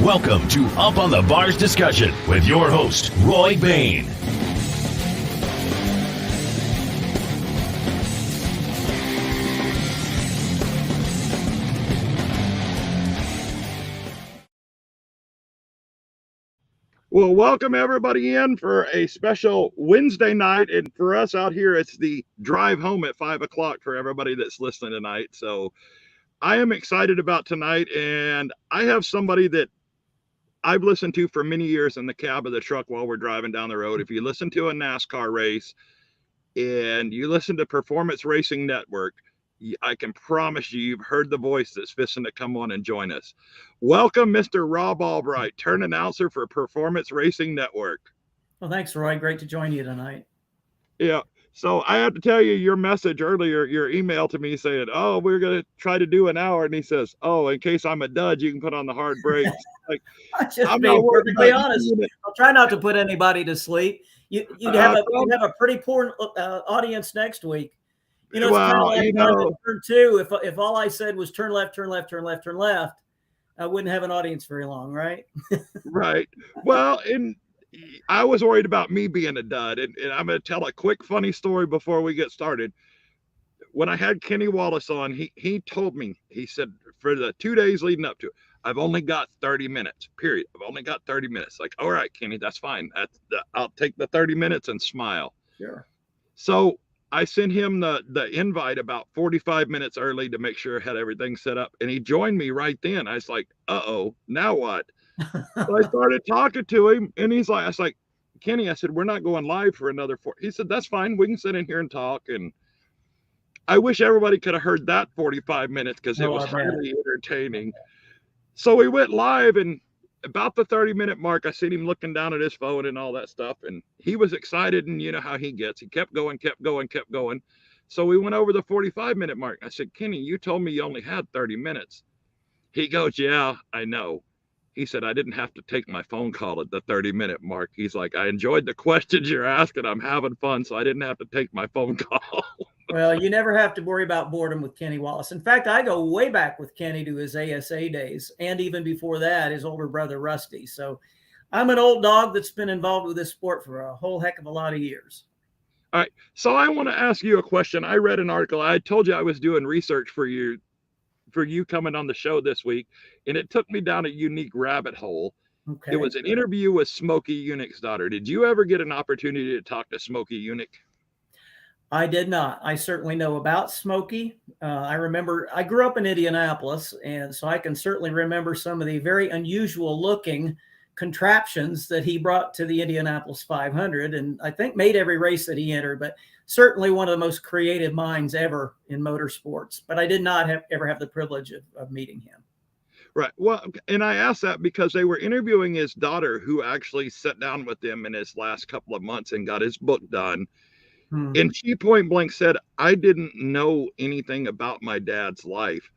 Welcome to Up on the Bars Discussion with your host, Roy Bain. Well, welcome everybody in for a special Wednesday night. And for us out here, it's the drive home at 5 o'clock for everybody that's listening tonight. So I am excited about tonight. And I have somebody that I've listened to for many years in the cab of the truck while we're driving down the road. If you listen to a NASCAR race and you listen to Performance Racing Network, I can promise you've heard the voice that's fixing to come on and join us. Welcome, Mr. Rob Albright, turn announcer for Performance Racing Network. Well, thanks, Roy. Great to join you tonight. Yeah. So I have to tell you your message earlier, your email to me saying, oh, we're going to try to do an hour. And he says, oh, in case I'm a dud, you can put on the hard brakes. Like, I'm being perfectly honest. I'll try not to put anybody to sleep. You'd have a pretty poor audience next week. You know, it's kind of like turn two. If all I said was turn left, turn left, turn left, turn left, I wouldn't have an audience very long, right? Right. Well, and I was worried about me being a dud. And I'm going to tell a quick funny story before we get started. When I had Kenny Wallace on, he told me, he said, for the 2 days leading up to it, I've only got 30 minutes, period. I've only got 30 minutes. Like, all right, Kenny, that's fine. I'll take the 30 minutes and smile. Sure. So I sent him the invite about 45 minutes early to make sure I had everything set up. And he joined me right then. I was like, uh-oh, now what? So I started talking to him and I was like, Kenny, I said, we're not going live for another 4. He said, that's fine. We can sit in here and talk. And I wish everybody could have heard that 45 minutes because it was highly entertaining. So we went live, and about the 30-minute mark, I seen him looking down at his phone and all that stuff. And he was excited, and you know how he gets. He kept going. So we went over the 45-minute mark. I said, Kenny, you told me you only had 30 minutes. He goes, yeah, I know. He said, I didn't have to take my phone call at the 30-minute mark. He's like, I enjoyed the questions you're asking. I'm having fun, so I didn't have to take my phone call. Well, you never have to worry about boredom with Kenny Wallace. In fact, I go way back with Kenny to his ASA days, and even before that, his older brother, Rusty. So I'm an old dog that's been involved with this sport for a whole heck of a lot of years. All right. So I want to ask you a question. I read an article. I told you I was doing research for you coming on the show this week, and it took me down a unique rabbit hole. Okay. It was an interview with Smokey Yunick's daughter. Did you ever get an opportunity to talk to Smokey Yunick? I did not. I certainly know about Smokey. I remember I grew up in Indianapolis, and so I can certainly remember some of the very unusual looking contraptions that he brought to the Indianapolis 500, and I think made every race that he entered, but certainly one of the most creative minds ever in motorsports. But I did not ever have the privilege of meeting him. Right. Well, and I asked that because they were interviewing his daughter, who actually sat down with him in his last couple of months and got his book done. And she point blank said, I didn't know anything about my dad's life.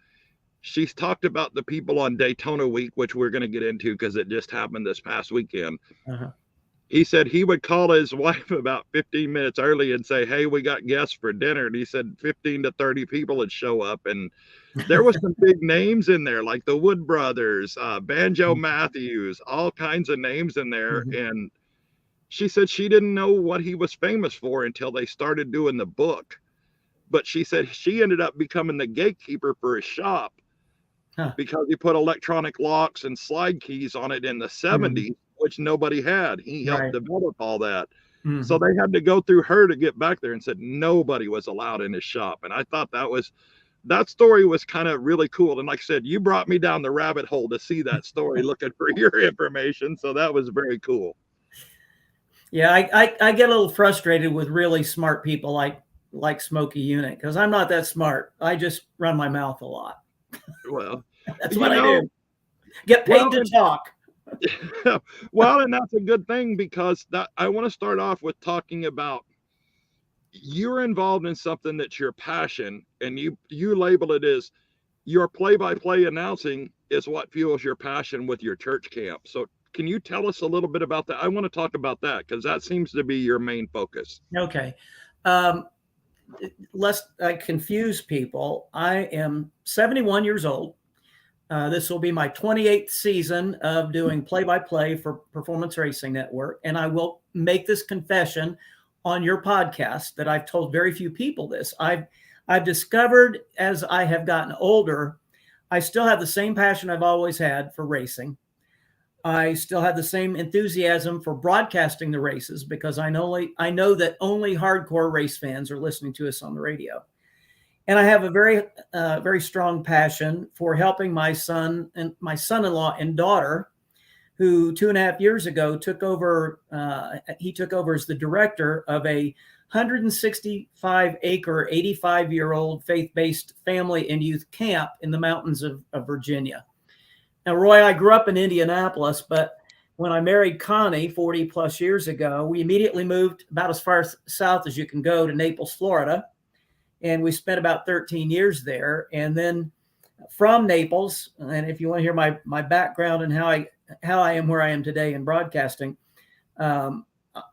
She's talked about the people on Daytona week, which we're going to get into because it just happened this past weekend. He said he would call his wife about 15 minutes early and say, hey, we got guests for dinner. And he said 15 to 30 people would show up. And there was some big names in there, like the Wood Brothers, Banjo Matthews, all kinds of names in there. And she said she didn't know what he was famous for until they started doing the book. But she said she ended up becoming the gatekeeper for his shop because he put electronic locks and slide keys on it in the 70s, which nobody had. He helped develop all that. So they had to go through her to get back there, and said nobody was allowed in his shop. And I thought that story was kind of really cool. And like I said, you brought me down the rabbit hole to see that story looking for your information. So that was very cool. Yeah, I get a little frustrated with really smart people like Smokey Yunick because I'm not that smart. I just run my mouth a lot. Well, that's what I do. Get paid to talk. Well, and that's a good thing because I want to start off with talking about you're involved in something that's your passion, and you label it as your play-by-play announcing is what fuels your passion with your church camp. So can you tell us a little bit about that? I want to talk about that because that seems to be your main focus. Okay. Lest I confuse people, I am 71 years old. This will be my 28th season of doing play-by-play for Performance Racing Network. And I will make this confession on your podcast that I've told very few people this. I've discovered as I have gotten older, I still have the same passion I've always had for racing. I still have the same enthusiasm for broadcasting the races because I know that only hardcore race fans are listening to us on the radio. And I have a very strong passion for helping my son and my son-in-law and daughter, who 2.5 years ago took over. He took over as the director of a 165-acre, 85-year-old faith-based family and youth camp in the mountains of Virginia. Now, Roy, I grew up in Indianapolis, but when I married Connie 40 plus years ago, we immediately moved about as far south as you can go to Naples, Florida. And we spent about 13 years there. And then from Naples, and if you want to hear my background and how I am where I am today in broadcasting, I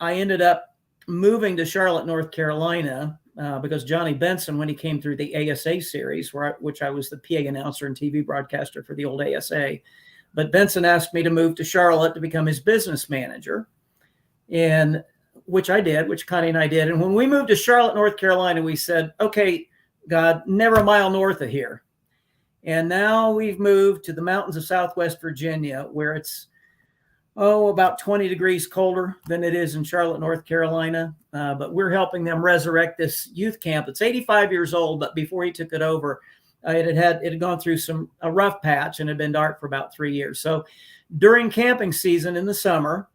ended up moving to Charlotte, North Carolina, because Johnny Benson, when he came through the ASA series, which I was the PA announcer and TV broadcaster for the old ASA, but Benson asked me to move to Charlotte to become his business manager, and which I did, which Connie and I did. And when we moved to Charlotte, North Carolina, we said, okay, God, never a mile north of here. And now we've moved to the mountains of Southwest Virginia, where it's about 20 degrees colder than it is in Charlotte, North Carolina. But we're helping them resurrect this youth camp. It's 85 years old, but before he took it over, it had gone through a rough patch and had been dark for about 3 years. So during camping season in the summer,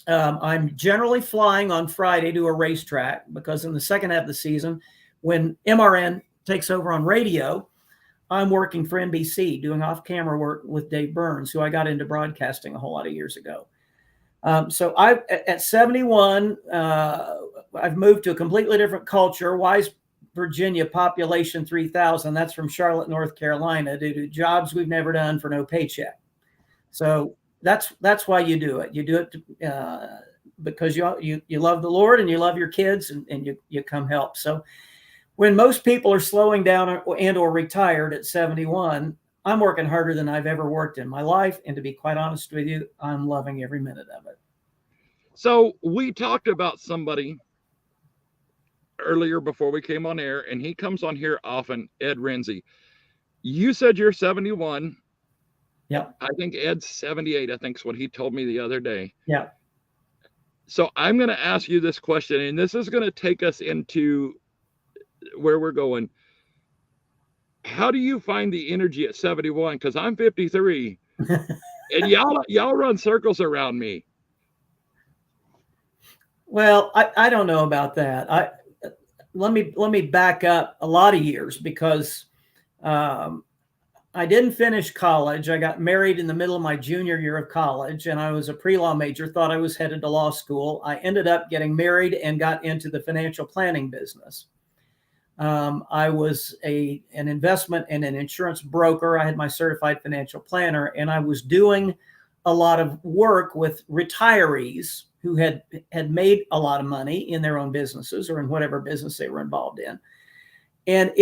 I'm generally flying on Friday to a racetrack, because in the second half of the season, when MRN takes over on radio, I'm working for NBC doing off-camera work with Dave Burns, who I got into broadcasting a whole lot of years ago. So at 71, I've moved to a completely different culture. Wise, Virginia, population 3,000. That's from Charlotte, North Carolina, due to jobs we've never done for no paycheck. So that's why you do it. You do it because you love the Lord and you love your kids, and you come help. So when most people are slowing down or retired at 71, I'm working harder than I've ever worked in my life. And to be quite honest with you, I'm loving every minute of it. So we talked about somebody earlier before we came on air, and he comes on here often, Ed Renzi. You said you're 71. Yeah. I think Ed's 78, I think is what he told me the other day. Yeah. So I'm going to ask you this question, and this is going to take us into where we're going. How do you find the energy at 71? Because I'm 53, and y'all run circles around me. Well, I don't know about that. Let me back up a lot of years, because I didn't finish college. I got married in the middle of my junior year of college, and I was a pre-law major, thought I was headed to law school. I ended up getting married and got into the financial planning business. I was an investment and an insurance broker. I had my certified financial planner, and I was doing a lot of work with retirees who had made a lot of money in their own businesses or in whatever business they were involved in. And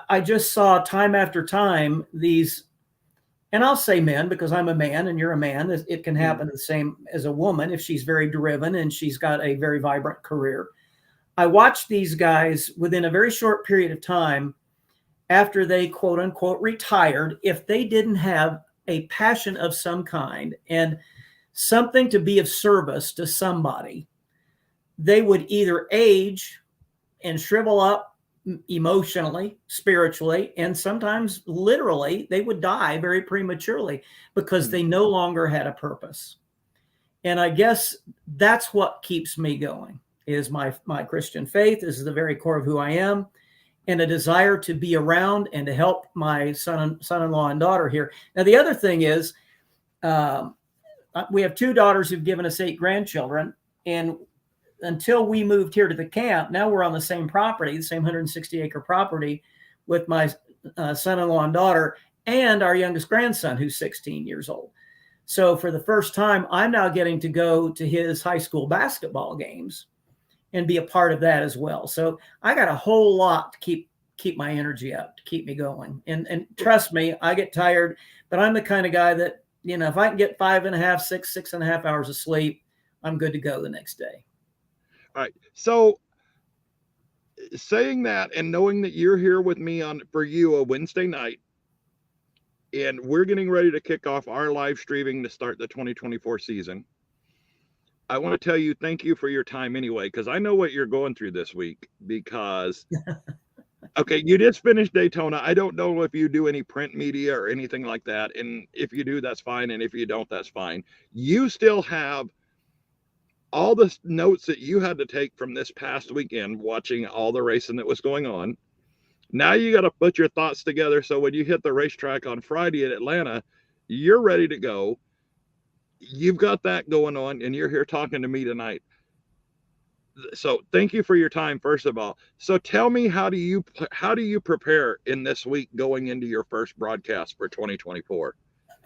I just saw time after time these, and I'll say men because I'm a man and you're a man. It can happen the same as a woman if she's very driven and she's got a very vibrant career. I watched these guys within a very short period of time after they quote unquote retired, if they didn't have a passion of some kind and something to be of service to somebody, they would either age and shrivel up emotionally, spiritually, and sometimes literally they would die very prematurely because they no longer had a purpose. And I guess that's what keeps me going. Is my Christian faith. This is the very core of who I am, and a desire to be around and to help my son-in-law and daughter here. Now, the other thing is we have 2 daughters who've given us 8 grandchildren, and until we moved here to the camp, now we're on the same property, the same 160-acre property with my son-in-law and daughter and our youngest grandson, who's 16 years old. So for the first time, I'm now getting to go to his high school basketball games and be a part of that as well. So I got a whole lot to keep keep my energy up, to keep me going. And trust me, I get tired, but I'm the kind of guy that, if I can get 5.5, 6.5 hours of sleep, I'm good to go the next day. All right. So saying that and knowing that you're here with me for you a Wednesday night, and we're getting ready to kick off our live streaming to start the 2024 season, I want to tell you thank you for your time anyway, because I know what you're going through this week. Because okay, you just finished Daytona. I don't know if you do any print media or anything like that, and if you do, that's fine, and if you don't, that's fine. You still have all the notes that you had to take from this past weekend watching all the racing that was going on. Now you got to put your thoughts together, so when you hit the racetrack on Friday at Atlanta, you're ready to go. You've got that going on, and you're here talking to me tonight. So thank you for your time, first of all. So tell me, how do you prepare in this week going into your first broadcast for 2024?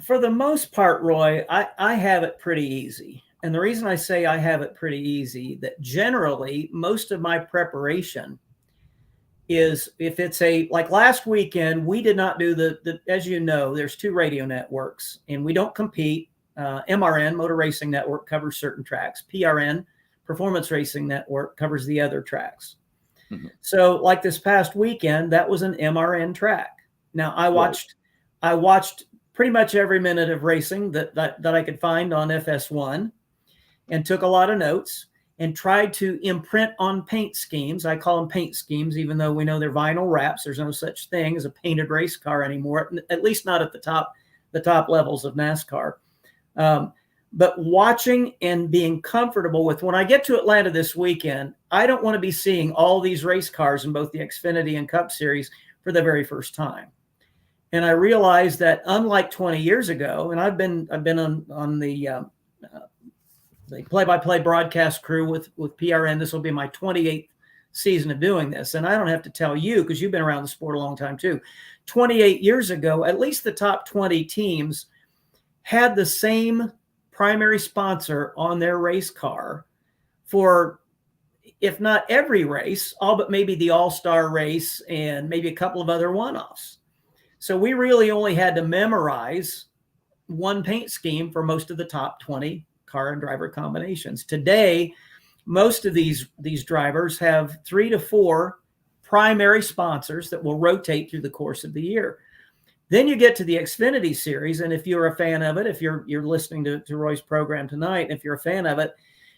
For the most part, Roy, I have it pretty easy. And the reason I say I have it pretty easy, that generally most of my preparation is, if it's like last weekend, we did not do the as you know, there's 2 radio networks and we don't compete. MRN, Motor Racing Network, covers certain tracks. PRN, Performance Racing Network, covers the other tracks. Mm-hmm. So like this past weekend, that was an MRN track. Now I watched pretty much every minute of racing that I could find on FS1, and took a lot of notes and tried to imprint on paint schemes. I call them paint schemes, even though we know they're vinyl wraps. There's no such thing as a painted race car anymore, at least not at the top levels of NASCAR. But watching and being comfortable with, when I get to Atlanta this weekend, I don't want to be seeing all these race cars in both the Xfinity and Cup Series for the very first time. And I realized that, unlike 20 years ago, and I've been on the play-by-play broadcast crew with PRN. This will be my 28th season of doing this. And I don't have to tell you, because you've been around the sport a long time too. 28 years ago, at least the top 20 teams had the same primary sponsor on their race car for, if not every race, all but maybe the All-Star race and maybe a couple of other one-offs. So we really only had to memorize one paint scheme for most of the top 20 car and driver combinations. Today, most of these drivers have 3 to 4 primary sponsors that will rotate through the course of the year. Then you get to the Xfinity Series, and if you're a fan of it, if you're listening to Roy's program tonight, if you're a fan of it,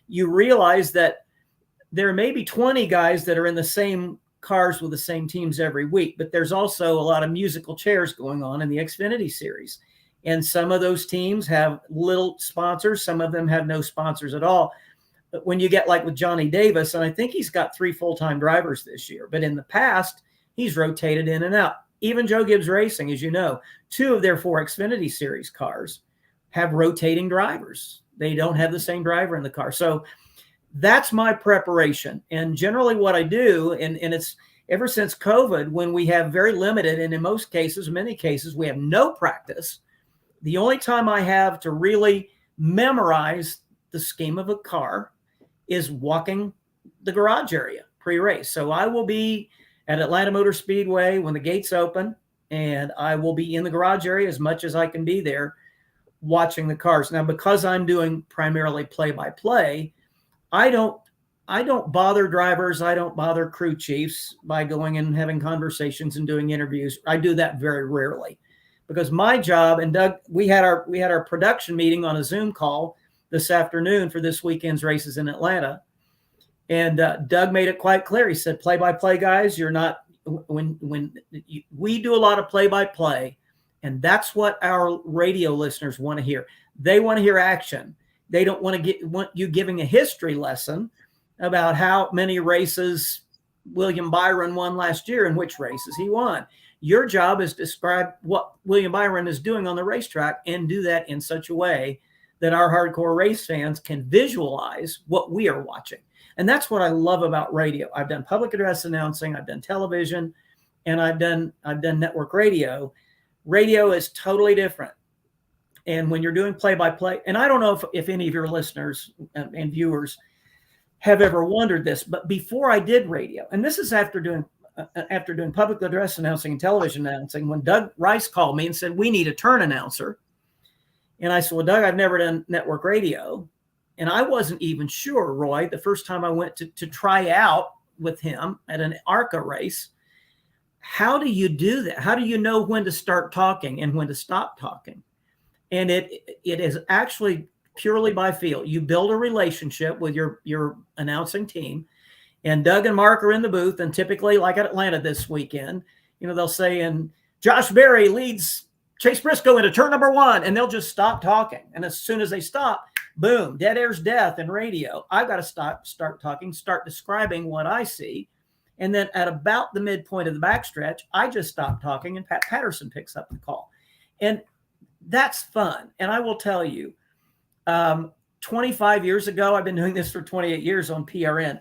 you realize that there may be 20 guys that are in the same cars with the same teams every week, but there's also a lot of musical chairs going on in the Xfinity Series. And some of those teams have little sponsors. Some of them have no sponsors at all. But when you get like with Johnny Davis, and I think he's got 3 full-time drivers this year, but in the past, he's rotated in and out. Even Joe Gibbs Racing, as you know, 2 of their 4 Xfinity Series cars have rotating drivers. They don't have the same driver in the car. So that's my preparation. And generally what I do, and it's ever since COVID, when we have very limited, and in most cases, many cases, we have no practice. The only time I have to really memorize the scheme of a car is walking the garage area pre-race. So I will be at Atlanta Motor Speedway when the gates open, and I will be in the garage area as much as I can be there watching the cars. Now, because I'm doing primarily play-by-play, I don't bother drivers. I don't bother crew chiefs by going and having conversations and doing interviews. I do that very rarely, because my job, and Doug, we had our production meeting on a Zoom call this afternoon for this weekend's races in Atlanta. And Doug made it quite clear. He said, play-by-play guys, you're not, we do a lot of play-by-play, and that's what our radio listeners want to hear. They want to hear action. They don't want you giving a history lesson about how many races William Byron won last year and which races he won. Your job is to describe what William Byron is doing on the racetrack, and do that in such a way that our hardcore race fans can visualize what we are watching. And that's what I love about radio. I've done public address announcing, I've done television, and I've done network radio. Radio is totally different. And when you're doing play-by-play, and I don't know if any of your listeners and viewers have ever wondered this, but before I did radio, and this is after doing after doing public address announcing and television announcing, when Doug Rice called me and said, we need a turn announcer. And I said, well, Doug, I've never done network radio. And I wasn't even sure, Roy, the first time I went to try out with him at an ARCA race. How do you do that? How do you know when to start talking and when to stop talking? And it is actually purely by feel. You build a relationship with your announcing team, and Doug and Mark are in the booth. And typically, like at Atlanta this weekend, they'll say, and Josh Berry leads Chase Briscoe into turn number 1, and they'll just stop talking. And as soon as they stop, boom, dead air's death in radio. I've got to start talking, start describing what I see. And then at about the midpoint of the backstretch, I just stop talking, and Pat Patterson picks up the call. And that's fun. And I will tell you, 25 years ago, I've been doing this for 28 years on PRN.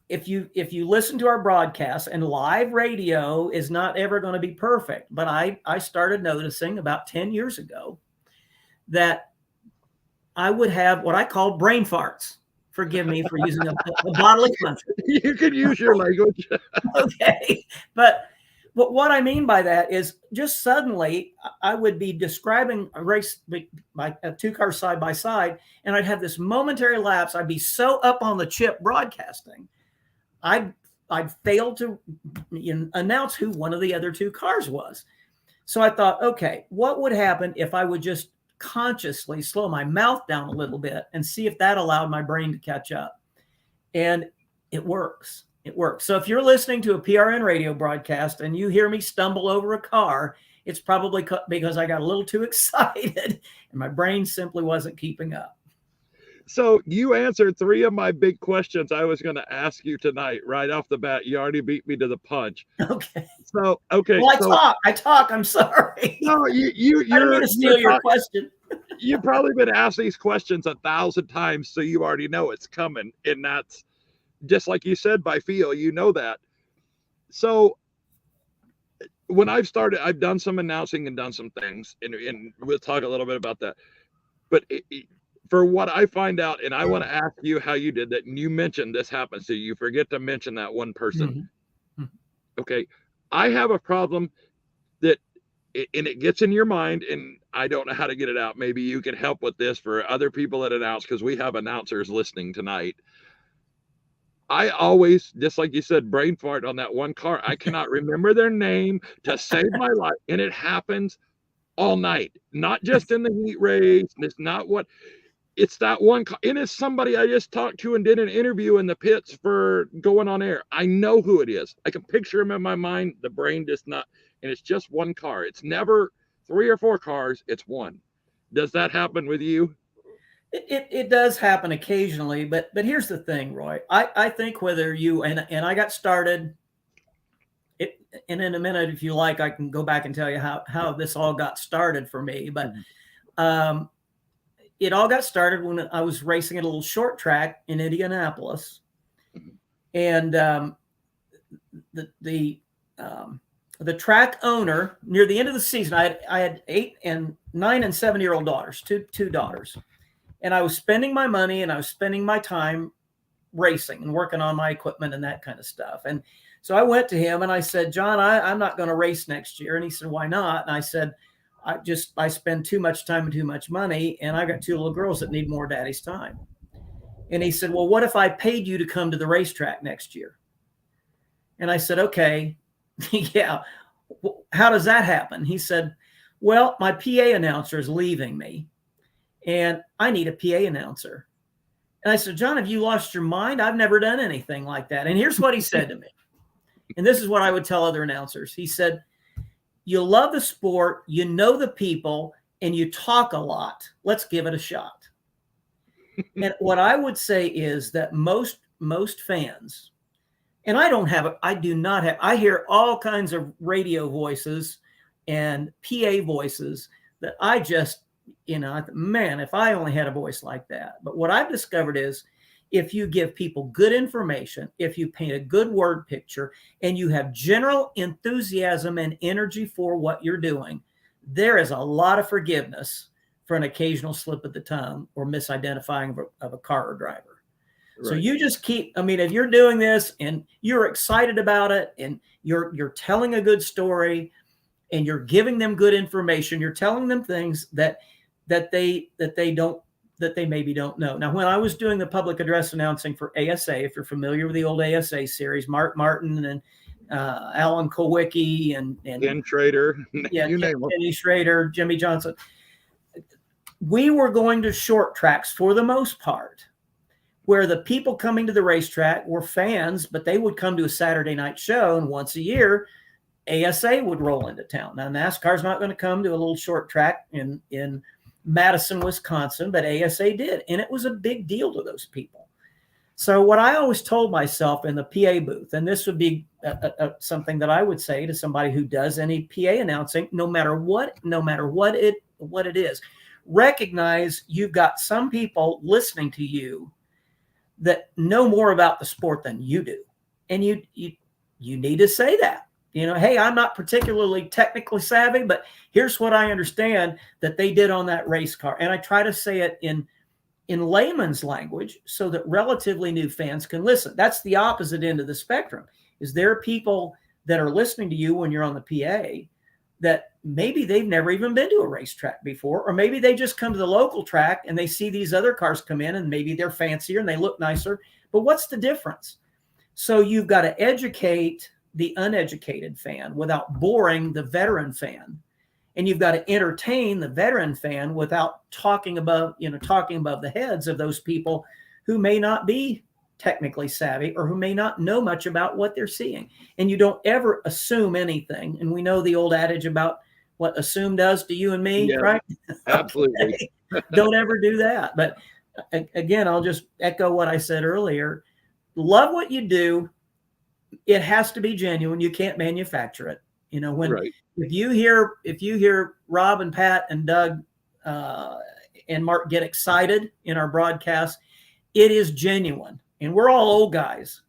If you listen to our broadcasts, and live radio is not ever going to be perfect, but I started noticing about 10 years ago that I would have what I call brain farts. Forgive me for using a bodily function. You can use your language. Okay. But what I mean by that is just suddenly I would be describing a race, a 2 cars side by side, and I'd have this momentary lapse. I'd be so up on the chip broadcasting, I'd fail to announce who one of the other 2 cars was. So I thought, okay, what would happen if I would just consciously slow my mouth down a little bit and see if that allowed my brain to catch up? And it works. It works. So if you're listening to a PRN radio broadcast and you hear me stumble over a car, it's probably because I got a little too excited and my brain simply wasn't keeping up. So you answered 3 of my big questions I was going to ask you tonight, right off the bat. You already beat me to the punch. Okay. So, okay. Well, I talk. I'm sorry. No, I didn't mean to steal your question. You've probably been asked these questions 1,000 times, so you already know it's coming. And that's just like you said, by feel, that. So when I've started, I've done some announcing and done some things, and we'll talk a little bit about that. But for what I find out, and I want to ask you how you did that, and you mentioned this happens to you, forget to mention that one person. Mm-hmm. Okay. I have a problem that, and it gets in your mind, and I don't know how to get it out. Maybe you can help with this for other people that announce, because we have announcers listening tonight. I always, just like you said, brain fart on that one car. I cannot remember their name to save my life. And it happens all night, not just in the heat race. It's not what. It's that one, and it's somebody I just talked to and did an interview in the pits for going on air. I know who it is. I can picture him in my mind. The brain just not, and it's just one car. It's never 3 or 4 cars. It's one. Does that happen with you? It does happen occasionally, but here's the thing, Roy. I think whether you, and I got started, and in a minute, if you like, I can go back and tell you how this all got started for me. But it all got started when I was racing at a little short track in Indianapolis. And the track owner, near the end of the season, I had 8 and 9 and 7-year-old daughters, two daughters. And I was spending my money and I was spending my time racing and working on my equipment and that kind of stuff. And so I went to him and I said, John, I'm not going to race next year. And he said, why not? And I said, I spend too much time and too much money, and I got 2 little girls that need more daddy's time. And he said, well, what if I paid you to come to the racetrack next year? And I said, okay, yeah. How does that happen? He said, well, my PA announcer is leaving me, and I need a PA announcer. And I said, John, have you lost your mind? I've never done anything like that. And here's what he said to me. And this is what I would tell other announcers. He said, you love the sport, you know the people, and you talk a lot. Let's give it a shot. And what I would say is that most fans, and I hear all kinds of radio voices and PA voices that I just, man, if I only had a voice like that. But what I've discovered is if you give people good information, if you paint a good word picture, and you have general enthusiasm and energy for what you're doing, there is a lot of forgiveness for an occasional slip of the tongue or misidentifying of a car or driver. So you just keep, I mean, if you're doing this and you're excited about it and you're telling a good story and you're giving them good information, you're telling them things that they maybe don't know. Now, when I was doing the public address announcing for ASA, if you're familiar with the old ASA series, Mark Martin and Alan Kowicki and Ken Schrader, you name it. Kenny Schrader, Jimmy Johnson. We were going to short tracks for the most part, where the people coming to the racetrack were fans, but they would come to a Saturday night show, and once a year, ASA would roll into town. Now, NASCAR's not going to come to a little short track in Madison, Wisconsin, but ASA did, and it was a big deal to those people. So what I always told myself in the PA booth, and this would be something that I would say to somebody who does any PA announcing, no matter what it is, recognize you've got some people listening to you that know more about the sport than you do. And you need to say that, hey, I'm not particularly technically savvy, but here's what I understand that they did on that race car. And I try to say it in layman's language so that relatively new fans can listen. That's the opposite end of the spectrum. Is there are people that are listening to you when you're on the PA that maybe they've never even been to a racetrack before, or maybe they just come to the local track and they see these other cars come in and maybe they're fancier and they look nicer, but what's the difference? So you've got to educate the uneducated fan without boring the veteran fan. And you've got to entertain the veteran fan without talking above the heads of those people who may not be technically savvy or who may not know much about what they're seeing. And you don't ever assume anything. And we know the old adage about what assume does to you and me, right? Absolutely. Don't ever do that. But again, I'll just echo what I said earlier. Love what you do. It has to be genuine. You can't manufacture it. If you hear Rob and Pat and Doug and Mark get excited in our broadcast, it is genuine. And we're all old guys,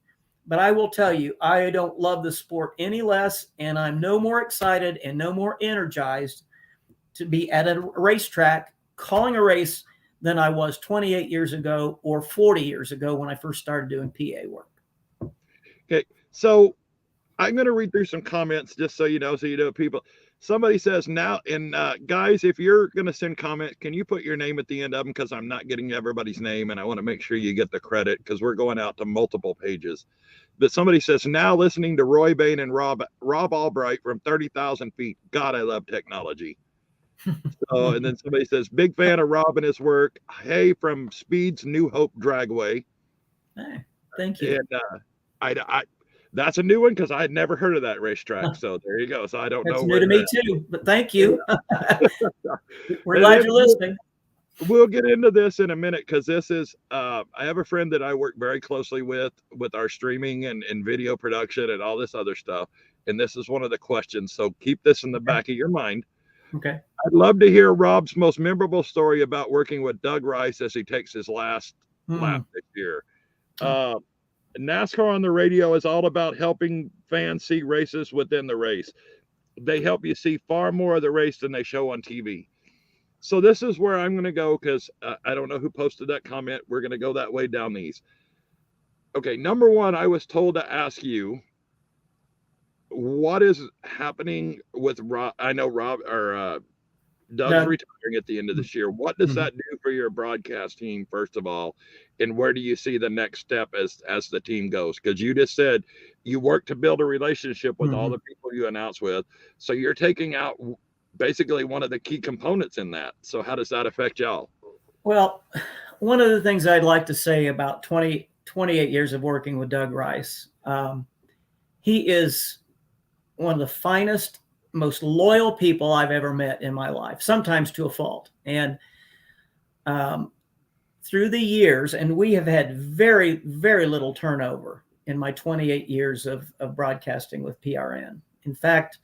but I will tell you, I don't love the sport any less, and I'm no more excited and no more energized to be at a racetrack calling a race than I was 28 years ago or 40 years ago when I first started doing PA work. Okay, so I'm going to read through some comments just so you know people. Somebody says now, and guys, if you're going to send comments, can you put your name at the end of them? Because I'm not getting everybody's name, and I want to make sure you get the credit because we're going out to multiple pages. But somebody says, now listening to Roy Bain and Rob Albright from 30,000 feet. God, I love technology. So, and then somebody says, big fan of Rob and his work. Hey, from Speed's New Hope Dragway. Hey, thank you. And that's a new one because I had never heard of that racetrack. So there you go. So I don't know. That's new to me too, but thank you. We're glad you're listening. We'll get into this in a minute because this is, I have a friend that I work very closely with our streaming and video production and all this other stuff. And this is one of the questions. So keep this in the back of your mind. Okay. I'd love to hear Rob's most memorable story about working with Doug Rice as he takes his last lap this year. NASCAR on the radio is all about helping fans see races within the race. They help you see far more of the race than they show on TV. So this is where I'm going to go because I don't know who posted that comment. We're going to go that way down these. Okay, number one, I was told to ask you, what is happening with Rob? I know Doug's retiring at the end of this year. What does that do for your broadcast team, first of all? And where do you see the next step as the team goes? Because you just said you work to build a relationship with all the people you announce with. So you're taking out basically one of the key components in that. So how does that affect y'all? Well, one of the things I'd like to say about 28 years of working with Doug Rice, he is one of the finest, most loyal people I've ever met in my life, sometimes to a fault. And through the years, and we have had very, very little turnover in my 28 years of broadcasting with PRN. In fact,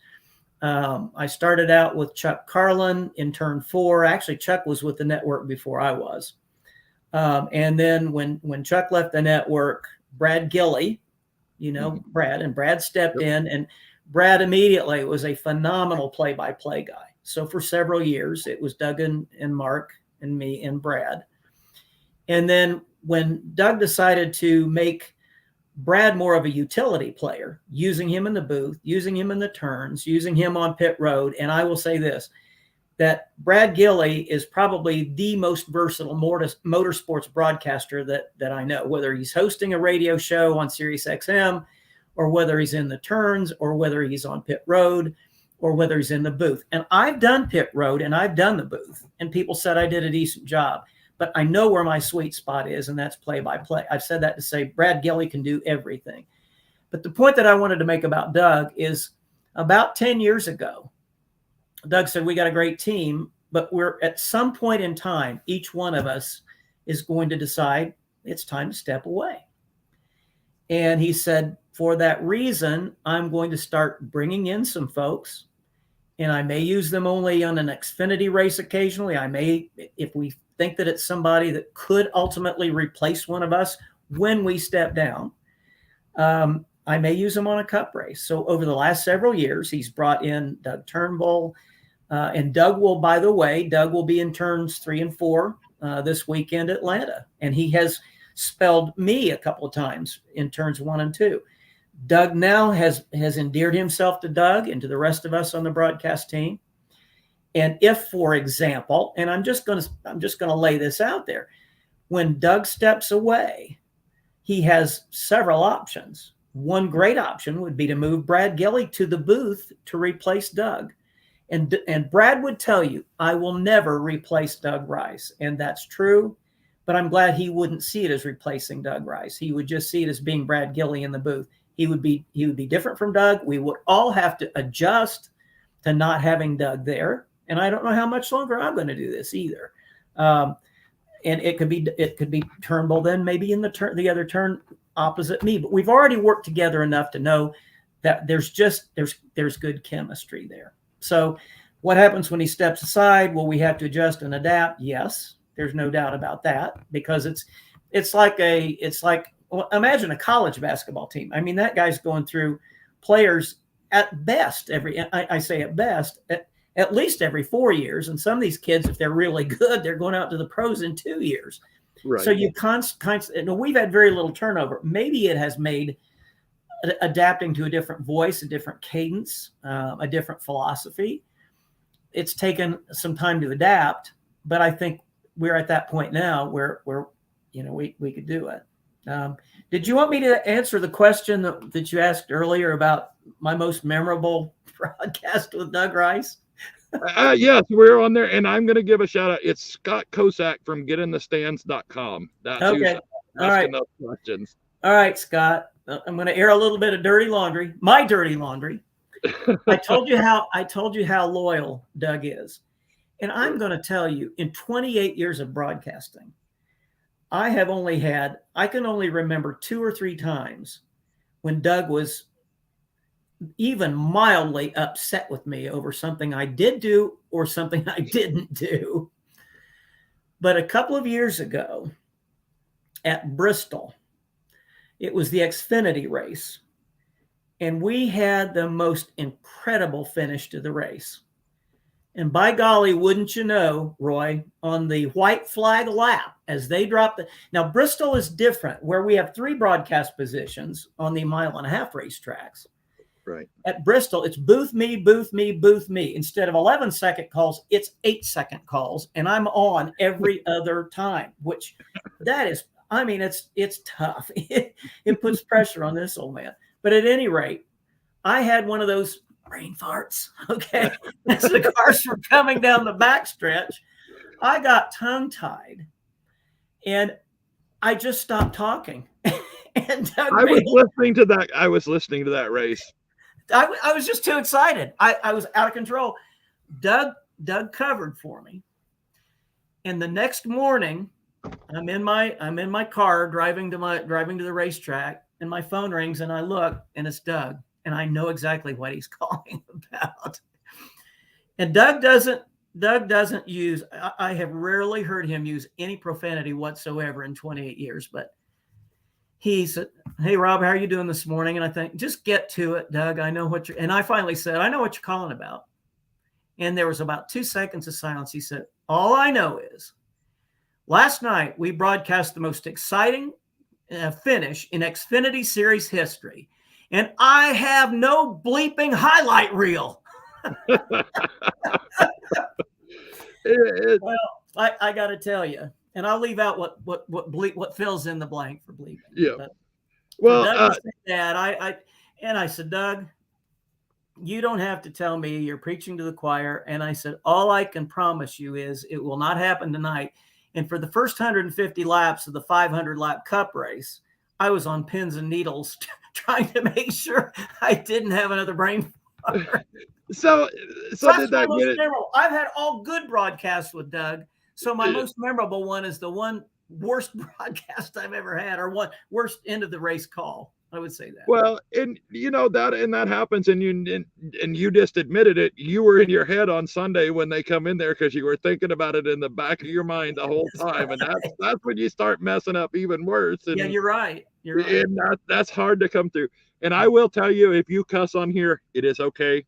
I started out with Chuck Carlin in turn 4. Actually, Chuck was with the network before I was. And then when Chuck left the network, Brad Gilley, Brad stepped in, and Brad immediately was a phenomenal play-by-play guy. So for several years, it was Doug and Mark and me and Brad. And then when Doug decided to make Brad more of a utility player, using him in the booth, using him in the turns, using him on pit road. And I will say this, that Brad Gilley is probably the most versatile motorsports broadcaster that I know, whether he's hosting a radio show on Sirius XM, or whether he's in the turns, or whether he's on pit road, or whether he's in the booth. And I've done pit road and I've done the booth, and people said I did a decent job, but I know where my sweet spot is, and that's play by play. I've said that to say Brad Gilley can do everything. But the point that I wanted to make about Doug is about 10 years ago, Doug said, we got a great team, but we're at some point in time, each one of us is going to decide it's time to step away. And he said, for that reason, I'm going to start bringing in some folks, and I may use them only on an Xfinity race occasionally. I may, if we think that it's somebody that could ultimately replace one of us when we step down, I may use them on a cup race. So over the last several years, he's brought in Doug Turnbull, and Doug will, by the way, Doug will be in turns 3 and 4 this weekend at Atlanta. And he has spelled me a couple of times in turns 1 and 2. Doug now has endeared himself to Doug and to the rest of us on the broadcast team. And if, for example, and I'm just going to lay this out there, when Doug steps away, he has several options. One great option would be to move Brad Gilley to the booth to replace Doug. And Brad would tell you, I will never replace Doug Rice. And that's true, but I'm glad he wouldn't see it as replacing Doug Rice. He would just see it as being Brad Gilley in the booth. He would be different from Doug. We would all have to adjust to not having Doug there. And I don't know how much longer I'm going to do this either. And it could be Turnbull then maybe in the other turn opposite me. But we've already worked together enough to know that there's good chemistry there. So what happens when he steps aside? Will we have to adjust and adapt? Yes, there's no doubt about that, because it's like well, imagine a college basketball team. I mean, that guy's going through players at best I say at best at least every 4 years. And some of these kids, if they're really good, they're going out to the pros in 2 years. Right. So you we've had very little turnover. Maybe it has made adapting to a different voice, a different cadence, a different philosophy. It's taken some time to adapt, but I think we're at that point now where we could do it. Did you want me to answer the question that you asked earlier about my most memorable broadcast with Doug Rice? Yes, we're on there, and I'm going to give a shout out. It's Scott Kosak from getinthestands.com. That's okay. All right. Those questions. All right, Scott. I'm going to air a little bit of dirty laundry. My dirty laundry. I told you how loyal Doug is, and I'm going to tell you, in 28 years of broadcasting, I can only remember 2 or 3 times when Doug was even mildly upset with me over something I did do or something I didn't do. But a couple of years ago at Bristol, it was the Xfinity race, and we had the most incredible finish to the race. And by golly, wouldn't you know, Roy, on the white flag lap, as they dropped now Bristol is different, where we have 3 broadcast positions on the 1.5-mile racetracks. Right. At Bristol, it's booth me, booth me, booth me. Instead of 11-second calls, it's 8-second calls, and I'm on every other time, which that is, I mean, it's tough. It puts pressure on this old man. But at any rate, I had one of those brain farts, okay? As the cars were coming down the backstretch, I got tongue-tied, and I just stopped talking. And I was listening to that race. I was just too excited. I was out of control. Doug covered for me, and the next morning, I'm in my car driving to the racetrack, and my phone rings, and I look, and it's Doug. And I know exactly what he's calling about. And Doug doesn't use, I have rarely heard him use any profanity whatsoever in 28 years, but he said, "Hey, Rob, how are you doing this morning?" And I think, just get to it, Doug. I know what and I finally said, "I know what you're calling about." And there was about 2 seconds of silence. He said, "All I know is Last night, we broadcast the most exciting finish in Xfinity Series history, and I have no bleeping highlight reel. Well, I got to tell you, and I'll leave out what fills in the blank for bleeping. Yeah. But Well, Doug to say that, I said, Doug, you don't have to tell me you're preaching to the choir. And I said, all I can promise you is it will not happen tonight. And for the first 150 laps of the 500 lap cup race, I was on pins and needles trying to make sure I didn't have another brain fart. So That's did that my get most it? memorable. I've had all good broadcasts with Doug. So my most memorable one is the one worst broadcast I've ever had, or one worst end of the race call. I would say that. Well, and that happens, and you just admitted it. You were in your head on Sunday when they come in there because you were thinking about it in the back of your mind the whole time, and that's when you start messing up even worse. And, yeah, you're right. You're right. And that's hard to come through. And I will tell you, if you cuss on here, it is okay.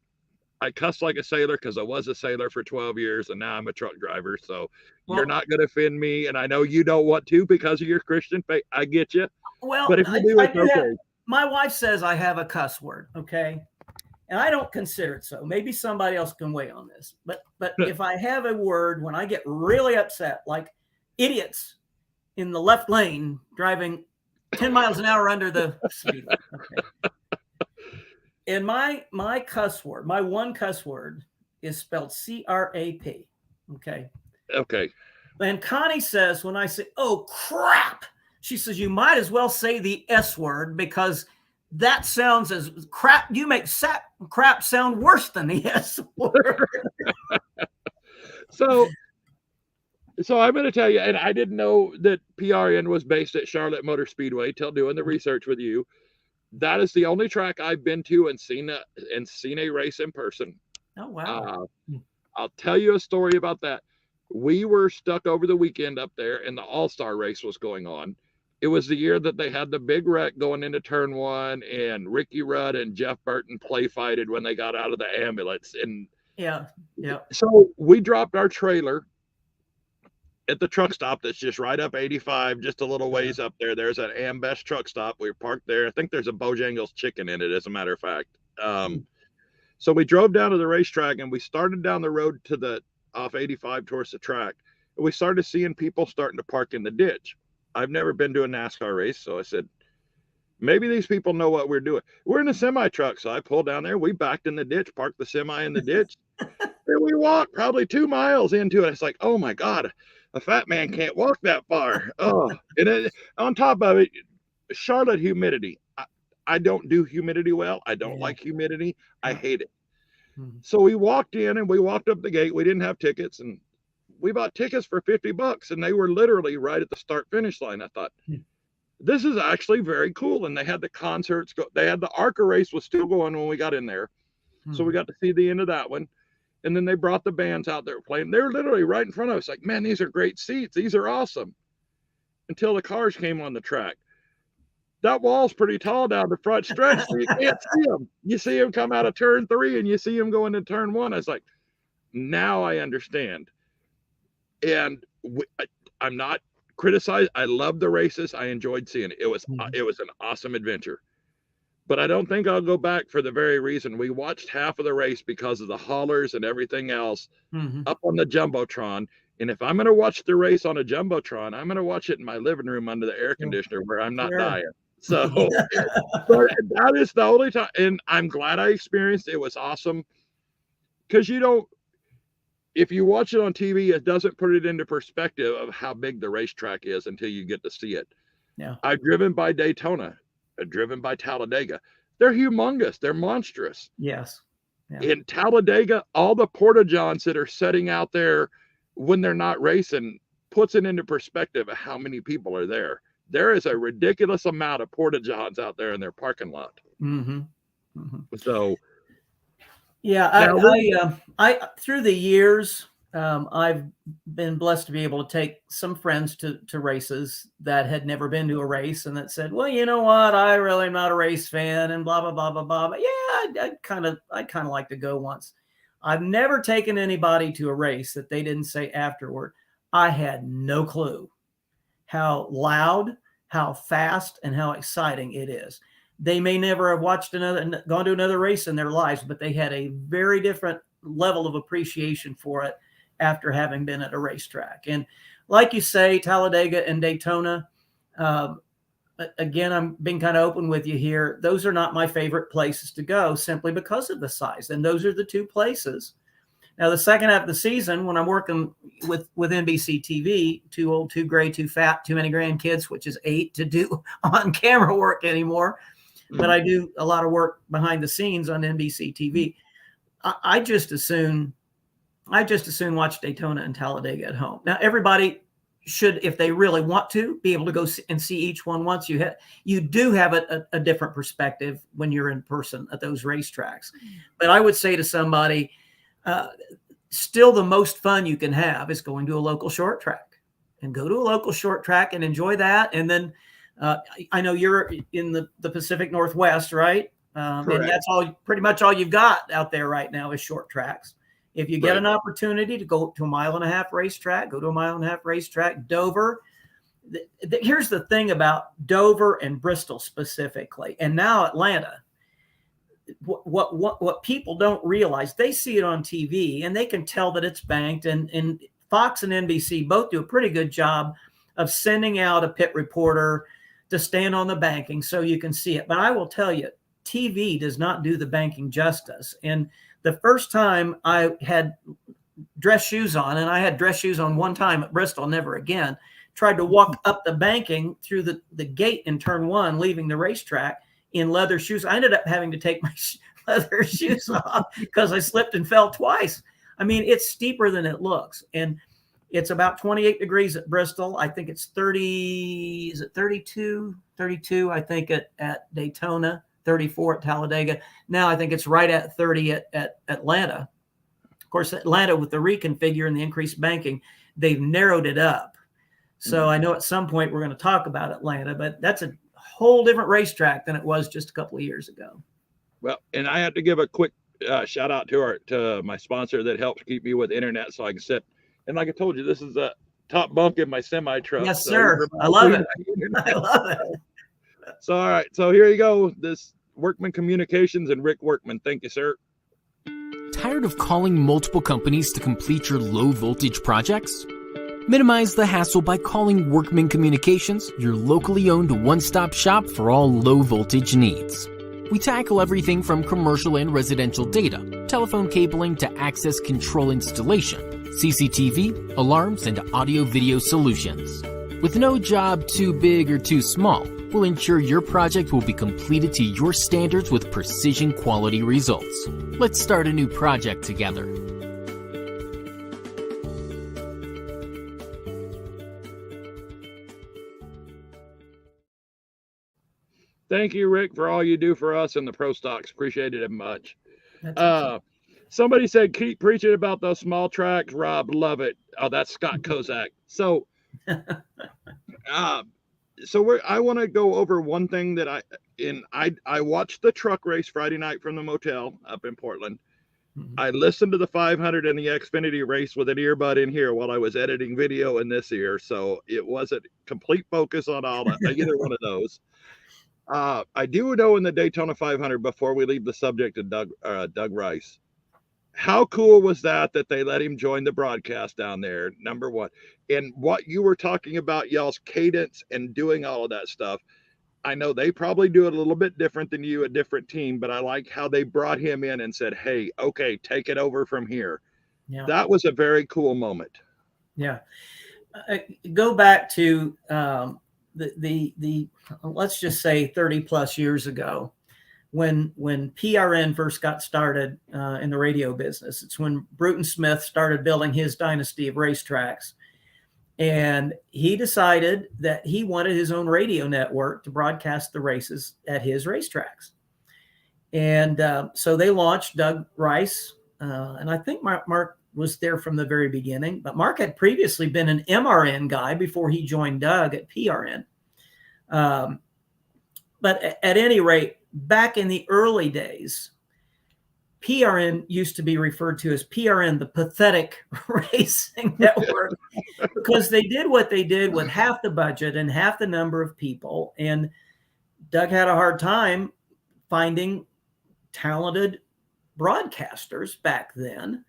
I cuss like a sailor because I was a sailor for 12 years, and now I'm a truck driver. So you're not going to offend me, and I know you don't want to because of your Christian faith. I get you. Well, but if you do, it's okay. My wife says I have a cuss word, okay? And I don't consider it so. Maybe somebody else can weigh on this. But if I have a word when I get really upset, like idiots in the left lane driving 10 miles an hour under the speed limit. Okay. And my cuss word, my one cuss word is spelled C-R-A-P. Okay. Okay. And Connie says, when I say, oh, crap, she says, you might as well say the S word because that sounds as crap. You make crap sound worse than the S word. So I'm going to tell you, and I didn't know that PRN was based at Charlotte Motor Speedway till doing the research with you. That is the only track I've been to and seen a race in person. Oh, wow. I'll tell you a story about that. We were stuck over the weekend up there, and the All-Star race was going on. It was the year that they had the big wreck going into turn one, and Ricky Rudd and Jeff Burton play fighted when they got out of the ambulance. And yeah. So we dropped our trailer at the truck stop that's just right up 85, just a little ways up there. There's an Ambest truck stop. We were parked there. I think there's a Bojangles chicken in it, as a matter of fact. So we drove down to the racetrack, and we started down the road off 85 towards the track. And we started seeing people starting to park in the ditch. I've never been to a NASCAR race, so I said, maybe these people know what we're doing. We're in a semi truck, so I pulled down there. We backed in the ditch, parked the semi in the ditch. And we walked probably 2 miles into it. It's like, oh my God, a fat man can't walk that far. Oh, and on top of it, Charlotte humidity. I don't do humidity well. I don't like humidity. I hate it. So we walked in and we walked up the gate. We didn't have tickets, and we bought tickets for $50, and they were literally right at the start finish line. I thought, this is actually very cool. And they had the concerts go. They had the ARCA race was still going when we got in there. So we got to see the end of that one. And then they brought the bands out there playing. They were literally right in front of us. Like, man, these are great seats. These are awesome. Until the cars came on the track. That wall's pretty tall down the front stretch, so you can't see them. You see them come out of turn 3, and you see them going into turn 1. I was like, now I understand. And I'm not criticized. I love the races. I enjoyed seeing it. It was an awesome adventure. But I don't think I'll go back for the very reason we watched half of the race because of the haulers and everything else up on the Jumbotron. And if I'm going to watch the race on a Jumbotron, I'm going to watch it in my living room under the air conditioner where I'm not dying. So but that is the only time. And I'm glad I experienced it. It was awesome. Because if you watch it on TV, it doesn't put it into perspective of how big the racetrack is until you get to see it. Yeah. I've driven by Daytona. I've driven by Talladega. They're humongous. They're monstrous. Yes. Yeah. In Talladega, all the porta-johns that are setting out there when they're not racing puts it into perspective of how many people are there. There is a ridiculous amount of porta-johns out there in their parking lot. So, yeah, I through the years, I've been blessed to be able to take some friends to races that had never been to a race and that said, well, you know what? I really am not a race fan and blah, blah, blah, blah, blah. But yeah, I'd kind of like to go once. I've never taken anybody to a race that they didn't say afterward, I had no clue how loud, how fast, and how exciting it is. They may never have gone to another race in their lives, but they had a very different level of appreciation for it after having been at a racetrack. And like you say, Talladega and Daytona, again, I'm being kind of open with you here. Those are not my favorite places to go simply because of the size. And those are the two places. Now, the second half of the season, when I'm working with NBC TV, too old, too gray, too fat, too many grandkids, which is 8 to do on camera work anymore. But I do a lot of work behind the scenes on NBC TV. I just as soon watch Daytona and Talladega at home. Now, everybody should, if they really want to, be able to go and see each one once. You do have a different perspective when you're in person at those racetracks. But I would say to somebody, still the most fun you can have is going to a local short track, and go to a local short track and enjoy that. And then I know you're in the Pacific Northwest, right? And that's pretty much all you've got out there right now is short tracks. If you get an opportunity to go to a 1.5 mile racetrack, go to a 1.5 mile racetrack. Dover. Here's the thing about Dover and Bristol specifically, and now Atlanta. What people don't realize, they see it on TV and they can tell that it's banked, and Fox and NBC both do a pretty good job of sending out a pit reporter to stand on the banking so you can see it. But I will tell you, TV does not do the banking justice. And the first time I had dress shoes on, and I had dress shoes on one time at Bristol, never again, tried to walk up the banking through the gate in turn 1, leaving the racetrack in leather shoes. I ended up having to take my leather shoes off because I slipped and fell twice. I mean, it's steeper than it looks. And it's about 28 degrees at Bristol. I think it's 30, is it 32? 32, I think, at Daytona, 34 at Talladega. Now I think it's right at 30 at Atlanta. Of course, Atlanta, with the reconfigure and the increased banking, they've narrowed it up. So I know at some point we're going to talk about Atlanta, but that's a whole different racetrack than it was just a couple of years ago. Well, and I have to give a quick shout out to my sponsor that helps keep me with internet so I can sit. And like I told you, this is a top bunk in my semi truck. Yes, sir. I love it. I love it. So, all right. So here you go. This Workman Communications and Rick Workman. Thank you, sir. Tired of calling multiple companies to complete your low voltage projects? Minimize the hassle by calling Workman Communications, your locally owned one-stop shop for all low voltage needs. We tackle everything from commercial and residential data, telephone cabling to access control installation, CCTV, alarms, and audio-video solutions. With no job too big or too small, we'll ensure your project will be completed to your standards with precision quality results. Let's start a new project together. Thank you, Rick, for all you do for us and the Pro Stocks. Appreciated it much. Somebody said, keep preaching about those small tracks. Rob, love it. Oh, that's Scott Kozak. So, I want to go over one thing that I watched the truck race Friday night from the motel up in Portland. Mm-hmm. I listened to the 500 and the Xfinity race with an earbud in here while I was editing video in this ear. So it wasn't complete focus on either one of those. I do know in the Daytona 500, before we leave the subject of Doug Rice, how cool was that they let him join the broadcast down there, number one. And what you were talking about, y'all's cadence and doing all of that stuff, I know they probably do it a little bit different than you, a different team, but I like how they brought him in and said, hey, okay, take it over from here. Yeah. That was a very cool moment. Yeah. Go back to the let's just say 30 plus years ago, when PRN first got started in the radio business. It's when Bruton Smith started building his dynasty of racetracks. And he decided that he wanted his own radio network to broadcast the races at his racetracks. And so they launched Doug Rice. And I think Mark was there from the very beginning. But Mark had previously been an MRN guy before he joined Doug at PRN. But at any rate, back in the early days, PRN used to be referred to as PRN, the Pathetic Racing Network, because they did what they did with half the budget and half the number of people. And Doug had a hard time finding talented broadcasters back then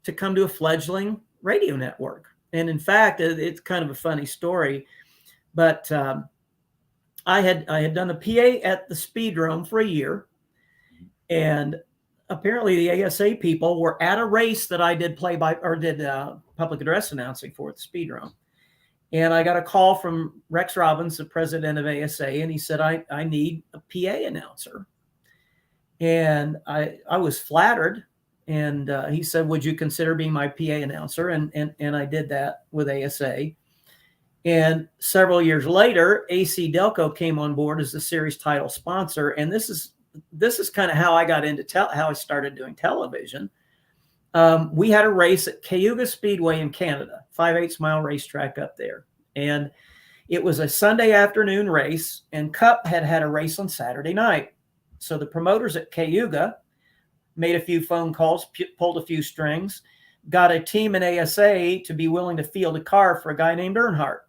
to come to a fledgling radio network. And in fact, it's kind of a funny story, but I had done a PA at the Speedrome for a year, and apparently the ASA people were at a race that I did public address announcing for at the Speedrome. And I got a call from Rex Robbins, the president of ASA, and he said, I need a PA announcer. And I was flattered. And he said, would you consider being my PA announcer? And I did that with ASA. And several years later, AC Delco came on board as the series title sponsor. And this is kind of how I got into how I started doing television. We had a race at Cayuga Speedway in Canada, 5/8 mile racetrack up there. And it was a Sunday afternoon race, and Cup had a race on Saturday night. So the promoters at Cayuga made a few phone calls, pulled a few strings, got a team in ASA to be willing to field a car for a guy named Earnhardt.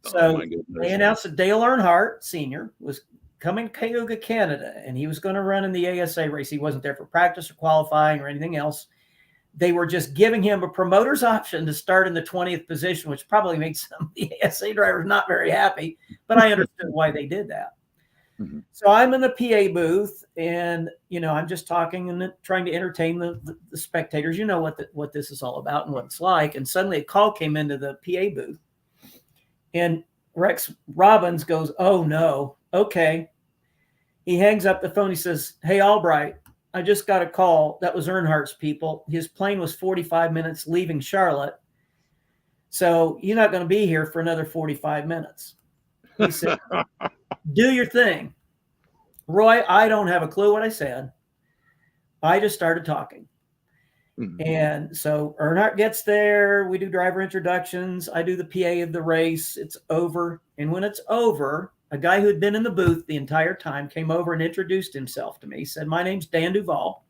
So they announced that Dale Earnhardt Sr. was coming to Cayuga, Canada, and he was going to run in the ASA race. He wasn't there for practice or qualifying or anything else. They were just giving him a promoter's option to start in the 20th position, which probably made some of the ASA drivers not very happy, but I understood why they did that. Mm-hmm. So I'm in the PA booth, and I'm just talking and trying to entertain the spectators. You know what this is all about and what it's like. And suddenly a call came into the PA booth, and Rex Robbins goes, "Oh no, okay." He hangs up the phone. He says, "Hey, Albright, I just got a call. That was Earnhardt's people. His plane was 45 minutes leaving Charlotte, so you're not going to be here for another 45 minutes." He said, "Do your thing." Roy, I don't have a clue what I said. I just started talking. Mm-hmm. And so Earnhardt gets there. We do driver introductions. I do the PA of the race. It's over. And when it's over, a guy who had been in the booth the entire time came over and introduced himself to me. He said, "My name's Dan Duvall."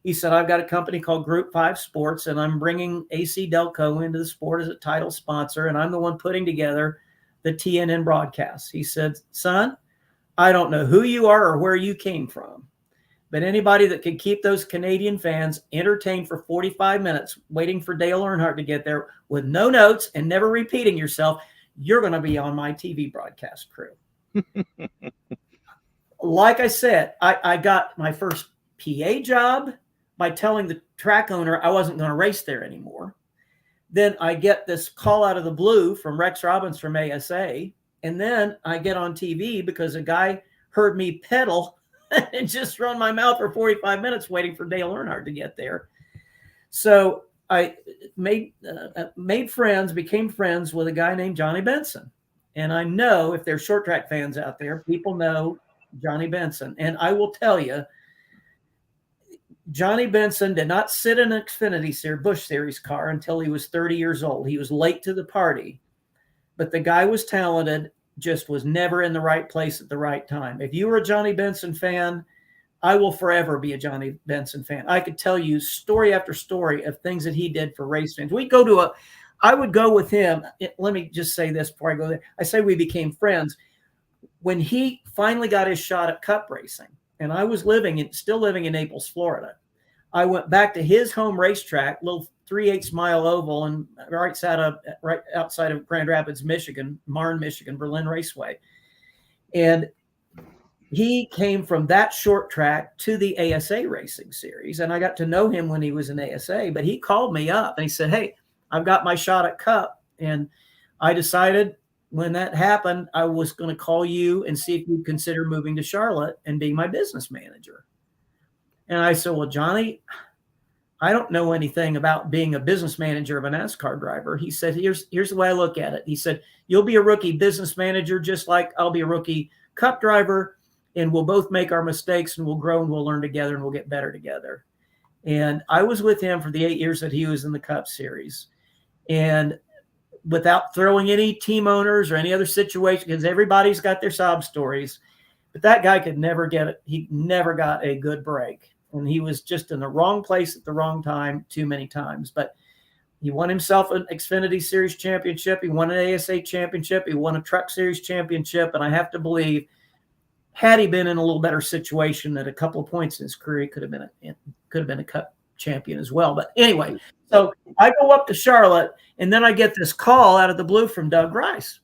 He said, "I've got a company called Group 5 Sports, and I'm bringing AC Delco into the sport as a title sponsor, and I'm the one putting together the TNN broadcasts." He said, "Son, I don't know who you are or where you came from, but anybody that can keep those Canadian fans entertained for 45 minutes waiting for Dale Earnhardt to get there with no notes and never repeating yourself, you're going to be on my TV broadcast crew." Like I said, I got my first PA job by telling the track owner I wasn't going to race there anymore. Then I get this call out of the blue from Rex Robbins from ASA. And then I get on TV because a guy heard me pedal and just run my mouth for 45 minutes waiting for Dale Earnhardt to get there. So I became friends with a guy named Johnny Benson. And I know if there's short track fans out there, people know Johnny Benson. And I will tell you, Johnny Benson did not sit in an Xfinity Busch Series car until he was 30 years old. He was late to the party. But the guy was talented, just was never in the right place at the right time. If you were a Johnny Benson fan, I will forever be a Johnny Benson fan. I could tell you story after story of things that he did for race fans. I would go with him. Let me just say this before I go there. I say we became friends. When he finally got his shot at Cup racing, and I was still living in Naples, Florida, I went back to his home racetrack, little 3/8 mile oval, and right outside of Grand Rapids, Michigan, Marne, Michigan, Berlin Raceway. And he came from that short track to the ASA racing series. And I got to know him when he was in ASA, but he called me up and he said, "Hey, I've got my shot at Cup." And I decided when that happened, I was going to call you and see if you'd consider moving to Charlotte and being my business manager. And I said, "Well, Johnny, I don't know anything about being a business manager of a NASCAR driver." He said, here's the way I look at it. He said, "You'll be a rookie business manager just like I'll be a rookie Cup driver, and we'll both make our mistakes and we'll grow and we'll learn together and we'll get better together." And I was with him for the 8 years that he was in the Cup Series. And without throwing any team owners or any other situation, because everybody's got their sob stories, but that guy could never get it. He never got a good break. And he was just in the wrong place at the wrong time too many times. But he won himself an Xfinity Series championship. He won an ASA championship. He won a Truck Series championship. And I have to believe, had he been in a little better situation at a couple of points in his career, he could have been a Cup champion as well. But anyway, so I go up to Charlotte, and then I get this call out of the blue from Doug Rice.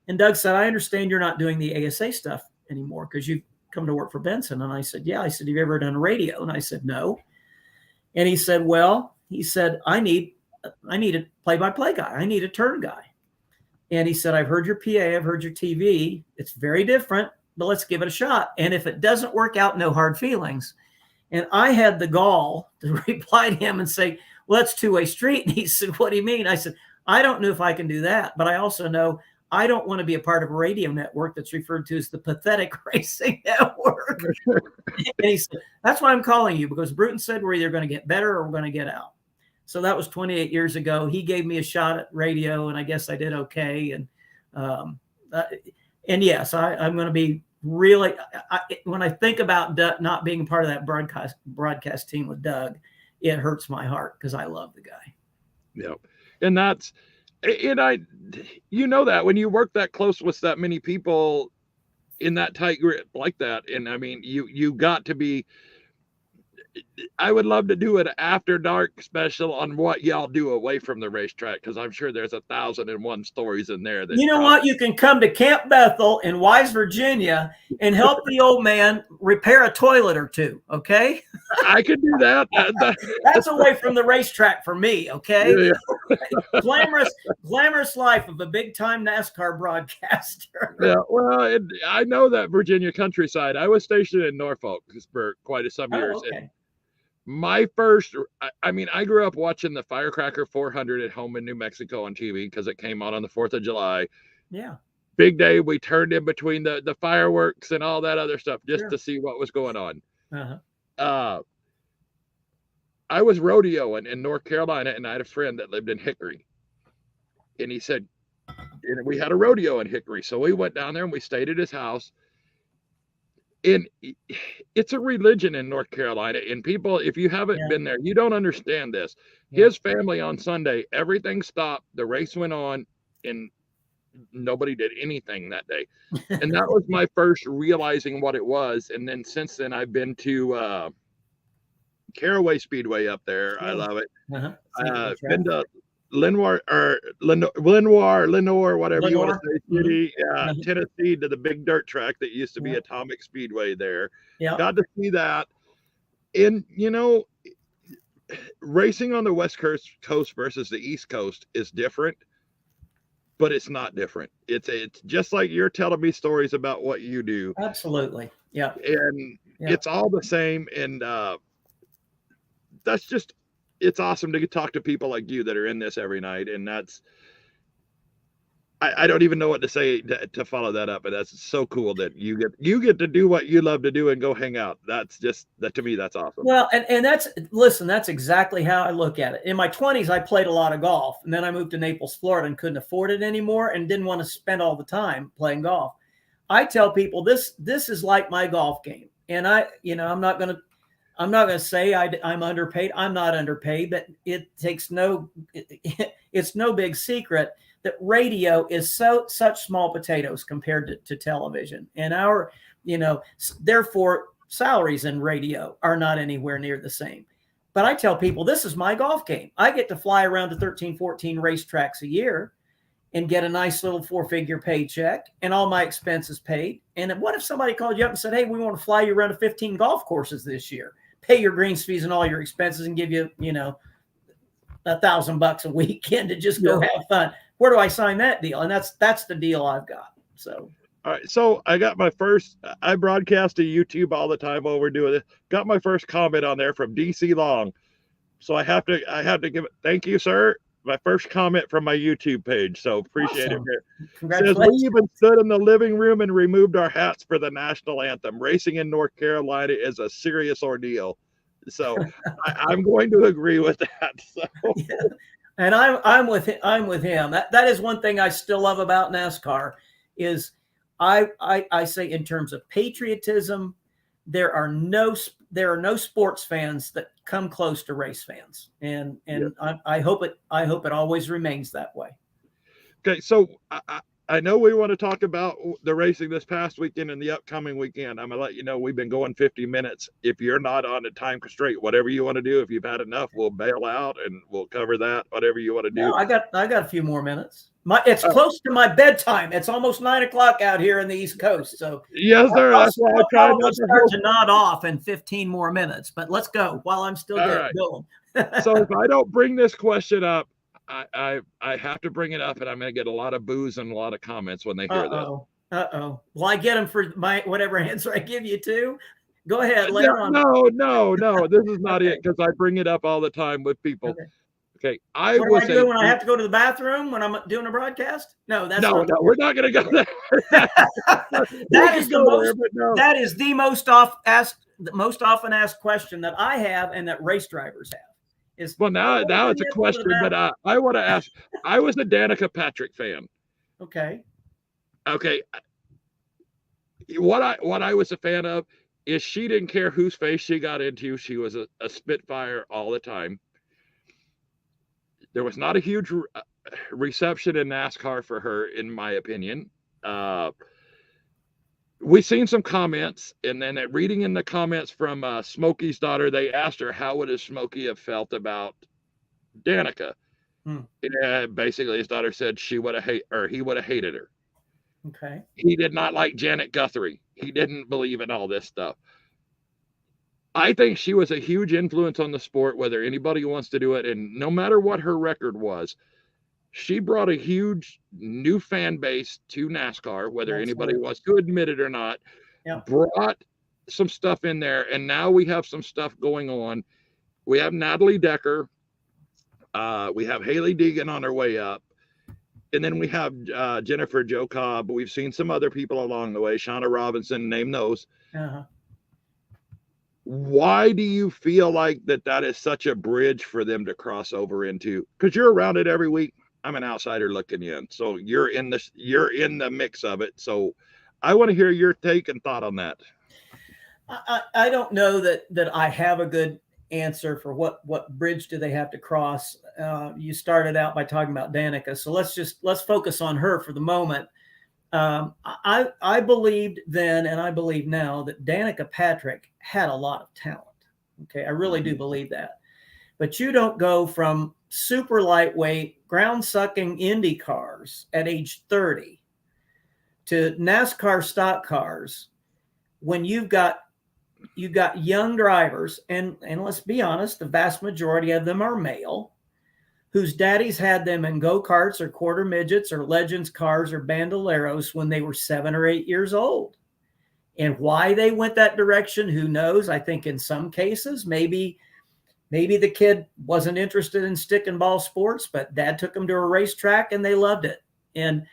And Doug said, I understand you're not doing the ASA stuff anymore because you've come to work for Benson. And I said, yeah. I said, have you ever done radio? And I said, no. And he said, well, I need a play-by-play guy. I need a turn guy. And he said, I've heard your PA. I've heard your TV. It's very different, but let's give it a shot. And if it doesn't work out, no hard feelings. And I had the gall to reply to him and say, well, that's two-way street. And he said, what do you mean? I said, I don't know if I can do that, but I also know I don't want to be a part of a radio network that's referred to as the pathetic racing network. And he said, that's why I'm calling you, because Bruton said we're either going to get better or we're going to get out. So that was 28 years ago. He gave me a shot at radio, and I guess I did okay. And yes, I'm going to be really, when I think about not being part of that broadcast team with Doug, it hurts my heart because I love the guy. Yeah. And that when you work that close with that many people in that tight grip like that. And I mean, you got to be, I would love to do an after dark special on what y'all do away from the racetrack, because I'm sure there's 1,001 stories in there. You know what? You can come to Camp Bethel in Wise, Virginia, and help the old man repair a toilet or two. Okay, I could do that. That's away from the racetrack for me. Okay, yeah. glamorous life of a big time NASCAR broadcaster. Yeah, well, I know that Virginia countryside. I was stationed in Norfolk for quite some years. Okay. My first, I grew up watching the Firecracker 400 at home in New Mexico on TV because it came on the 4th of July. Yeah. Big day. We turned in between the fireworks and all that other stuff just to see what was going on. Uh-huh. I was rodeoing in North Carolina, and I had a friend that lived in Hickory. And he said, and we had a rodeo in Hickory. So we went down there and we stayed at his house. And it's a religion in North Carolina, and people, if you haven't been there, you don't understand this. His family on Sunday, everything stopped. The race went on, and nobody did anything that day. And that was my first realizing what it was. And then since then, I've been to Caraway Speedway up there. I love it. Uh-huh. Been to Lenoir, whatever you want to say, city, Tennessee, to the big dirt track that used to be Atomic Speedway there. Yeah. Got to see that. And, racing on the West Coast versus the East Coast is different, but it's not different. It's just like you're telling me stories about what you do. Absolutely. Yeah. And it's all the same. And that's just, it's awesome to talk to people like you that are in this every night. And that's, I don't even know what to say to follow that up, but that's so cool that you get to do what you love to do and go hang out. That's just, that to me, that's awesome. Well, and that's exactly how I look at it. In my 20s, I played a lot of golf, and then I moved to Naples, Florida, and couldn't afford it anymore and didn't want to spend all the time playing golf. I tell people this is like my golf game. And I'm not going to say I'm underpaid. I'm not underpaid, but it's no big secret that radio is such small potatoes compared to television. And therefore salaries in radio are not anywhere near the same. But I tell people, this is my golf game. I get to fly around to 13, 14 racetracks a year and get a nice little 4-figure paycheck and all my expenses paid. And what if somebody called you up and said, hey, we want to fly you around to 15 golf courses this year, pay your greens fees and all your expenses, and give you, $1,000 a weekend to just go have fun? Where do I sign that deal? And that's the deal I've got. So, all right. So I got my first, I broadcast to YouTube all the time while we're doing it. Got my first comment on there from DC Long. So I have to give it. Thank you, sir. My first comment from my YouTube page. So appreciate it. Congratulations. Says, we even stood in the living room and removed our hats for the national anthem. Racing in North Carolina is a serious ordeal. So I'm going to agree with that. So. Yeah. And I'm with him. That is one thing I still love about NASCAR is I say in terms of patriotism, there are no there are no sports fans that come close to race fans, and I hope it always remains that way. Okay, so I know we want to talk about the racing this past weekend and the upcoming weekend. I'm gonna let you know we've been going 50 minutes. If you're not on a time constraint, whatever you want to do, if you've had enough, we'll bail out and we'll cover that. Whatever you want to do. No, I got a few more minutes. It's close to my bedtime. It's almost 9 o'clock out here in the East Coast. So yes, sir. That's why I tried not to start to nod off in 15 more minutes. But let's go while I'm still going. So if I don't bring this question up, I have to bring it up, and I'm going to get a lot of boos and a lot of comments when they hear this. Well, I get them for my whatever answer I give you too. Go ahead. No. This is not it, because I bring it up all the time with people. Okay. What do I do when I have to go to the bathroom when I'm doing a broadcast? No, we're not going to go there. That is the most often asked question that I have and that race drivers have. Now it's a question that I want to ask. I was a Danica Patrick fan. Okay. What I was a fan of is she didn't care whose face she got into. She was a spitfire all the time. There was not a huge reception in NASCAR for her, in my opinion. We've seen some comments, and then reading in the comments from Smokey's daughter, they asked her, how would Smokey have felt about Danica? And basically, his daughter said he would have hated her. Okay. He did not like Janet Guthrie. He didn't believe in all this stuff. I think she was a huge influence on the sport, whether anybody wants to do it. And no matter what her record was, she brought a huge new fan base to NASCAR, whether anybody wants to admit it or not. Brought some stuff in there. And now we have some stuff going on. We have Natalie Decker. We have Haley Deegan on her way up. And then we have Jennifer Jo Cobb. We've seen some other people along the way. Shauna Robinson, name those. Why do you feel like that is such a bridge for them to cross over into? Because you're around it every week. I'm an outsider looking in. So you're in the mix of it. So I want to hear your take and thought on that. I don't know that I have a good answer for what bridge do they have to cross. You started out by talking about Danica. So let's focus on her for the moment. I believed then, and I believe now, that Danica Patrick had a lot of talent. Okay. I really do believe that. But you don't go from super lightweight, ground sucking Indy cars at age 30 to NASCAR stock cars when you've got young drivers, and let's be honest, the vast majority of them are male, whose daddies had them in go-karts or quarter midgets or legends cars or bandoleros when they were 7 or 8 years old. And why they went that direction, who knows? I think in some cases, maybe the kid wasn't interested in stick and ball sports, but dad took them to a racetrack and they loved it. And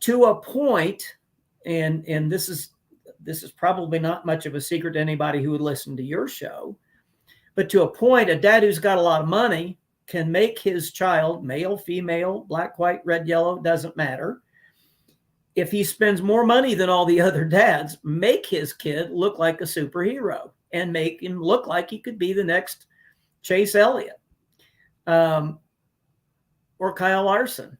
to a point, and this is probably not much of a secret to anybody who would listen to your show, but to a point, a dad who's got a lot of money can make his child, male, female, black, white, red, yellow, doesn't matter. If he spends more money than all the other dads, make his kid look like a superhero and make him look like he could be the next Chase Elliott or Kyle Larson.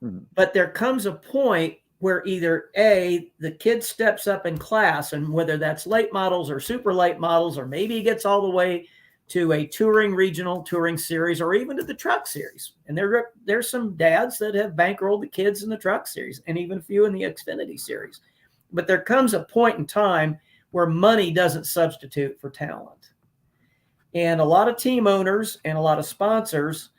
But there comes a point where either A, the kid steps up in class, and whether that's late models or super late models, or maybe he gets all the way to a regional touring series, or even to the truck series. And there's some dads that have bankrolled the kids in the truck series, and even a few in the Xfinity series. But there comes a point in time where money doesn't substitute for talent. And a lot of team owners and a lot of sponsors,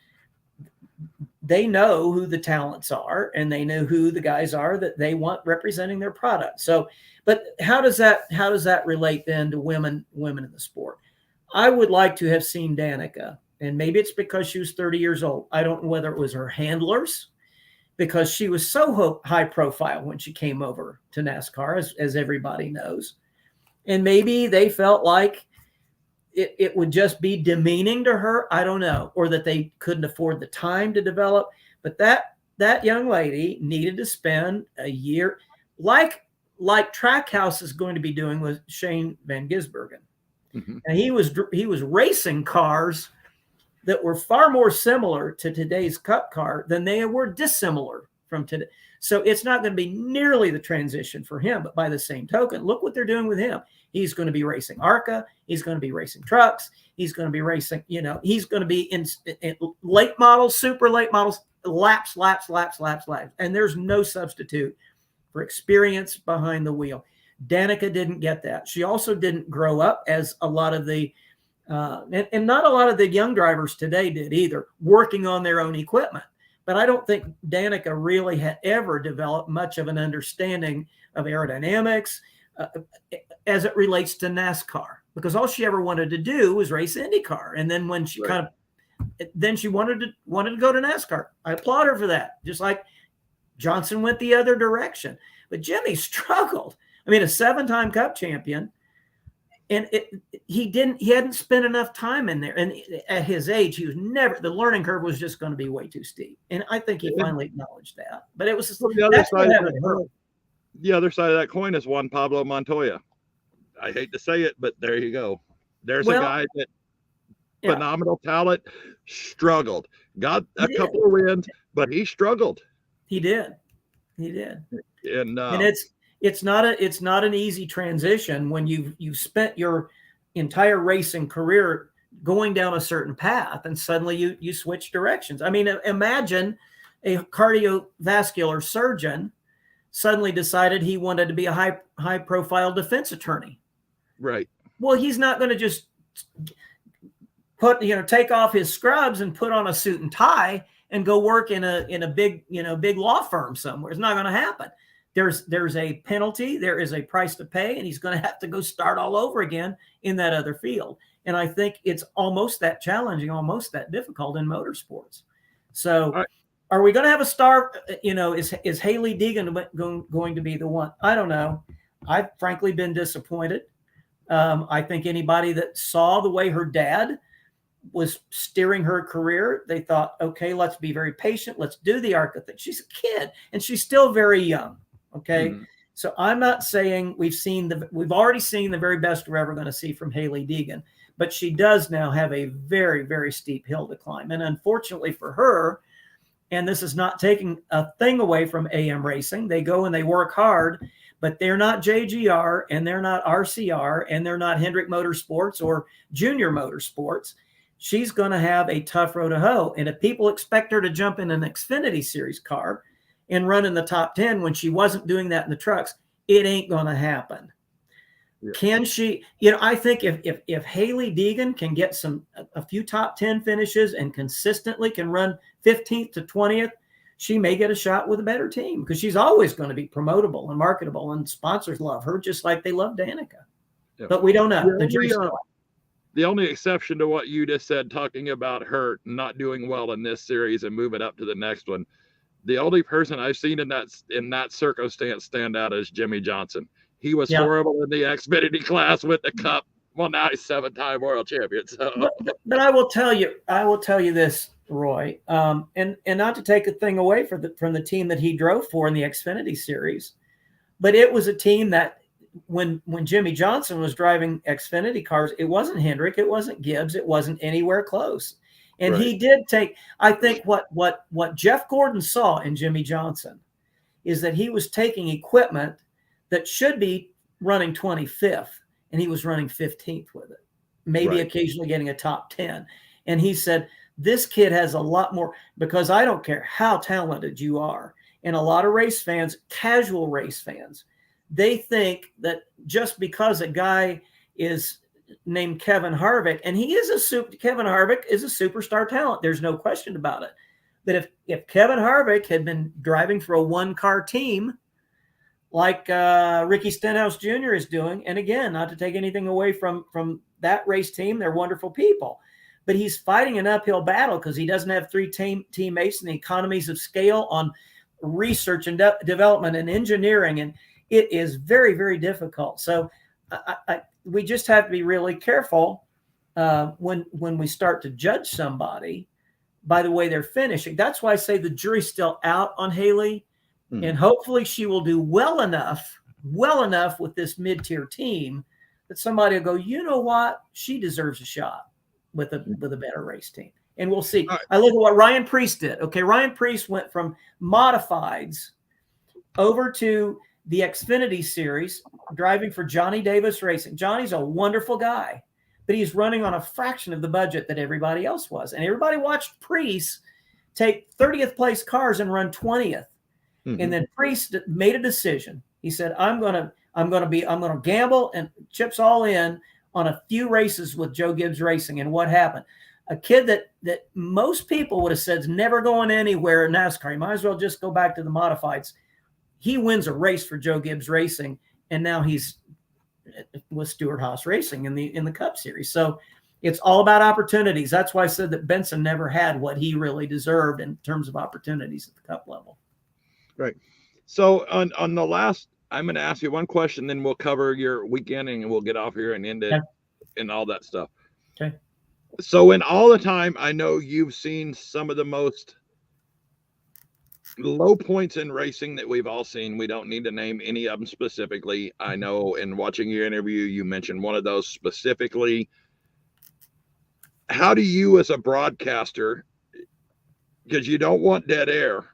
they know who the talents are, and they know who the guys are that they want representing their product. So, but how does that relate then to women in the sport? I would like to have seen Danica, and maybe it's because she was 30 years old. I don't know whether it was her handlers, because she was so high profile when she came over to NASCAR, as everybody knows. And maybe they felt like it would just be demeaning to her. I don't know. Or that they couldn't afford the time to develop. But that young lady needed to spend a year, like Trackhouse is going to be doing with Shane Van Gisbergen. Mm-hmm. And he was racing cars that were far more similar to today's Cup car than they were dissimilar from today. So it's not going to be nearly the transition for him. But by the same token, look what they're doing with him. He's going to be racing ARCA. He's going to be racing trucks. He's going to be racing, he's going to be in late models, super late models, laps. And there's no substitute for experience behind the wheel. Danica didn't get that. She also didn't grow up as a lot of the, and not a lot of the young drivers today did either, working on their own equipment. But I don't think Danica really had ever developed much of an understanding of aerodynamics as it relates to NASCAR, because all she ever wanted to do was race IndyCar. And then when she then she wanted to go to NASCAR. I applaud her for that. Just like Johnson went the other direction. But Jimmy struggled. I mean, a 7-time Cup champion, and he hadn't spent enough time in there. And at his age, the learning curve was just going to be way too steep. And I think he finally acknowledged that. But it was just, the other side of that coin is Juan Pablo Montoya. I hate to say it, but there you go. There's a guy that phenomenal talent, struggled, got a couple of wins, but he struggled. He did. And it's not an easy transition when you've spent your entire racing career going down a certain path and suddenly you switch directions. I mean, imagine a cardiovascular surgeon suddenly decided he wanted to be a high profile defense attorney. Right. Well, he's not going to just take off his scrubs and put on a suit and tie and go work in a big law firm somewhere. It's not going to happen. There's a penalty, there is a price to pay, and he's going to have to go start all over again in that other field. And I think it's almost that challenging, almost that difficult in motorsports. So are we going to have a star? Is Hailie Deegan going to be the one? I don't know. I've frankly been disappointed. I think anybody that saw the way her dad was steering her career, they thought, okay, let's be very patient. Let's do the ARCA thing. She's a kid and she's still very young. Okay. Mm-hmm. So I'm not saying we've already seen the very best we're ever going to see from Hailie Deegan, but she does now have a very, very steep hill to climb. And unfortunately for her, and this is not taking a thing away from AM Racing, they go and they work hard, but they're not JGR and they're not RCR and they're not Hendrick Motorsports or Junior Motorsports. She's going to have a tough road to hoe. And if people expect her to jump in an Xfinity Series car and run in the top 10 when she wasn't doing that in the trucks, it ain't going to happen. Yeah. Can she, I think if Hailie Deegan can get a few top 10 finishes and consistently can run 15th to 20th, she may get a shot with a better team because she's always going to be promotable and marketable, and sponsors love her just like they love Danica. Yeah. But we don't know. The only exception to what you just said, talking about her not doing well in this series and moving up to the next one, the only person I've seen in that circumstance stand out is Jimmy Johnson. He was horrible in the Xfinity class with the Cup. Well, now he's 7-time world champion. So. But I will tell you this, Roy, and not to take a thing away from the team that he drove for in the Xfinity Series, but it was a team that when Jimmy Johnson was driving Xfinity cars, it wasn't Hendrick, it wasn't Gibbs, it wasn't anywhere close. And he did take, I think what Jeff Gordon saw in Jimmy Johnson is that he was taking equipment that should be running 25th, and he was running 15th with it, maybe occasionally getting a top 10. And he said, this kid has a lot more, because I don't care how talented you are. And a lot of race fans, casual race fans, they think that just because a guy is named Kevin Harvick, and Kevin Harvick is a superstar talent, there's no question about it. But if Kevin Harvick had been driving for a one-car team like Ricky Stenhouse Jr. is doing, and again, not to take anything away from that race team, they're wonderful people, but he's fighting an uphill battle because he doesn't have 3 teammates and the economies of scale on research and development and engineering, and it is very, very difficult. So we just have to be really careful when we start to judge somebody by the way they're finishing. That's why I say the jury's still out on Hailie, and hopefully she will do well enough with this mid-tier team that somebody will go, you know what? She deserves a shot with a better race team. And we'll see. Right. I look at what Ryan Priest did. Okay, Ryan Priest went from modifieds over to the Xfinity Series, driving for Johnny Davis Racing. Johnny's a wonderful guy, but he's running on a fraction of the budget that everybody else was. And everybody watched Priest take 30th place cars and run 20th. Mm-hmm. And then Priest made a decision. He said, I'm going to gamble and chips all in on a few races with Joe Gibbs Racing. And what happened? A kid that most people would have said is never going anywhere in NASCAR. You might as well just go back to the modifieds. He wins a race for Joe Gibbs Racing, and now he's with Stewart-Haas Racing in the Cup Series. So it's all about opportunities. That's why I said that Benson never had what he really deserved in terms of opportunities at the Cup level. Right. So on the last, I'm going to ask you one question, then we'll cover your weekend and we'll get off here and end it and all that stuff. Okay. So in all the time, I know you've seen some of the most low points in racing that we've all seen. We don't need to name any of them specifically. I know in watching your interview, you mentioned one of those specifically. How do you as a broadcaster, because you don't want dead air,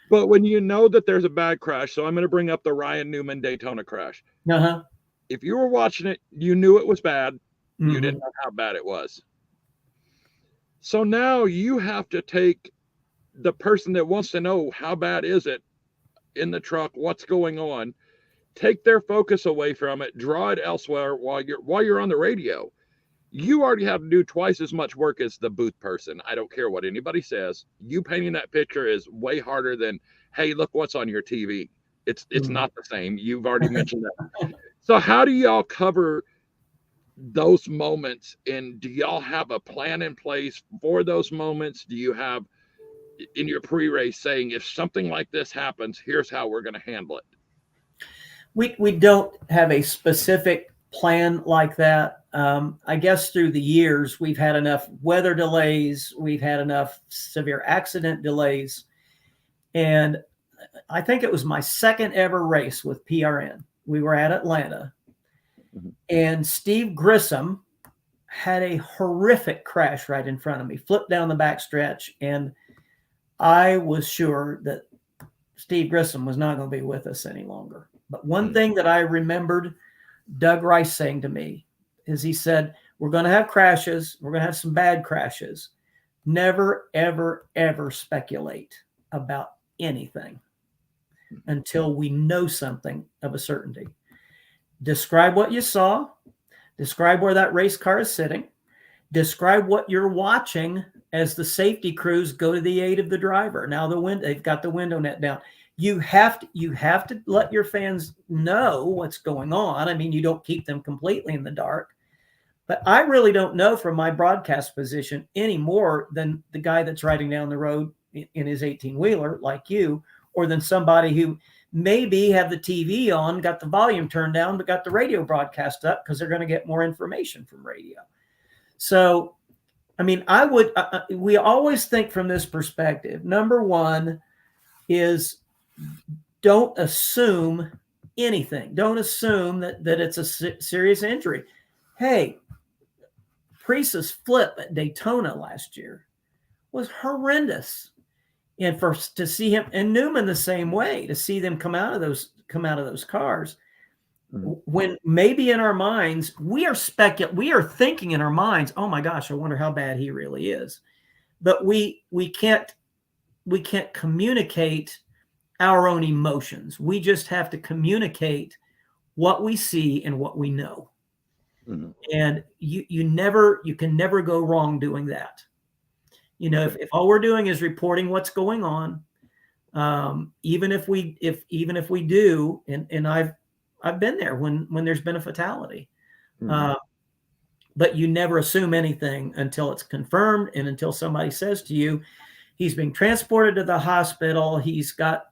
but when you know that there's a bad crash, so I'm going to bring up the Ryan Newman Daytona crash. Uh-huh. If you were watching it, you knew it was bad. Mm-hmm. You didn't know how bad it was. So now you have to take the person that wants to know how bad is it in the truck, what's going on, take their focus away from it, draw it elsewhere while you're on the radio. You already have to do twice as much work as the booth person. I don't care what anybody says. You painting that picture is way harder than, hey, look what's on your TV. It's not the same. You've already mentioned that. So how do y'all cover those moments? And do y'all have a plan in place for those moments? Do you have in your pre-race saying, if something like this happens, here's how we're going to handle it? We don't have a specific plan like that. I guess through the years, we've had enough weather delays. We've had enough severe accident delays. And I think it was my second ever race with PRN. We were at Atlanta. Mm-hmm. And Steve Grissom had a horrific crash right in front of me, flipped down the backstretch. And I was sure that Steve Grissom was not going to be with us any longer. But one thing that I remembered Doug Rice saying to me is he said, we're going to have crashes. We're going to have some bad crashes. Never, ever, ever speculate about anything until we know something of a certainty. Describe what you saw. Describe where that race car is sitting. Describe what you're watching as the safety crews go to the aid of the driver. Now they've got the window net down. You have to let your fans know what's going on. I mean, you don't keep them completely in the dark. But I really don't know from my broadcast position any more than the guy that's riding down the road in his 18-wheeler like you, or than somebody who maybe have the TV on, got the volume turned down, but got the radio broadcast up because they're going to get more information from radio. So, I mean, we always think from this perspective. Number one is don't assume anything. Don't assume that it's a serious injury. Hey, Priest's flip at Daytona last year was horrendous. And to see him and Newman the same way, to see them come out of those cars, when maybe in our minds we are thinking in our minds, oh my gosh, I wonder how bad he really is. But we can't communicate our own emotions. We just have to communicate what we see and what we know. Mm-hmm. And you can never go wrong doing that. You know, if all we're doing is reporting what's going on, even if we do, and I've been there when there's been a fatality, but you never assume anything until it's confirmed and until somebody says to you, he's being transported to the hospital. He's got,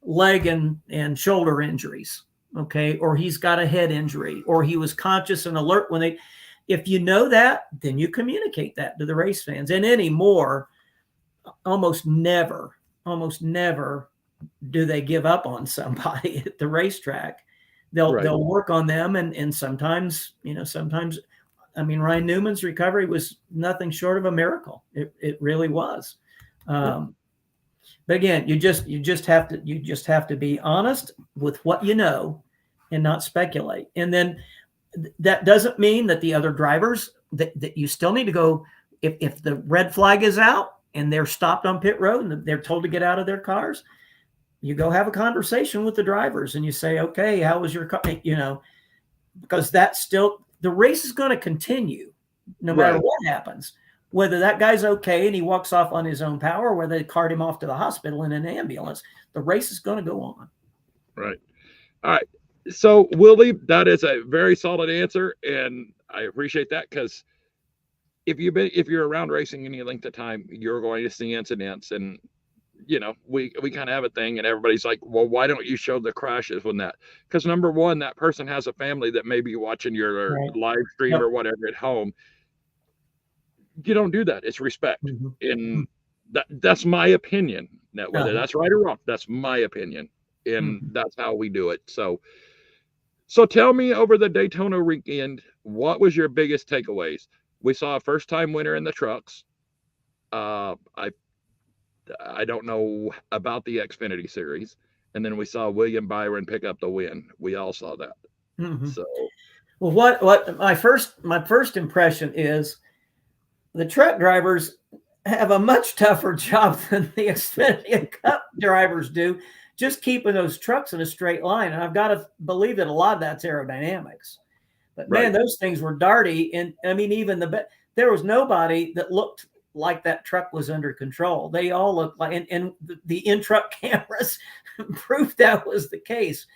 leg and shoulder injuries. Okay. Or he's got a head injury, or he was conscious and alert if you know that, then you communicate that to the race fans. And anymore, almost never do they give up on somebody at the racetrack. They'll work on them, and sometimes, I mean, Ryan Newman's recovery was nothing short of a miracle. It really was. But again, you just have to be honest with what you know and not speculate. And then that doesn't mean that the other drivers that you still need to go, if the red flag is out and they're stopped on pit road and they're told to get out of their cars, you go have a conversation with the drivers and you say, okay, how was your car? Because that's still, the race is going to continue no matter what happens, whether that guy's okay and he walks off on his own power, or whether they cart him off to the hospital in an ambulance. The race is going to go on. Right. All right. So, Willie, that is a very solid answer, and I appreciate that, because if you're around racing any length of time, you're going to see incidents, and we kind of have a thing, and everybody's like, well, why don't you show the crashes when that? Because number one, that person has a family that may be watching your live stream or whatever at home. You don't do that. It's respect. And that's my opinion. Now, whether that's right or wrong, that's my opinion. And that's how we do it. So tell me, over the Daytona weekend, what was your biggest takeaways? We saw a first-time winner in the trucks. I don't know about the Xfinity Series. And then we saw William Byron pick up the win. We all saw that. So, well, what my first impression is, the truck drivers have a much tougher job than the Xfinity Cup drivers do, just keeping those trucks in a straight line. And I've got to believe that a lot of that's aerodynamics. But man, those things were darty. And I mean, even there was nobody that looked like that truck was under control. They all looked like, and the in-truck cameras proved that was the case.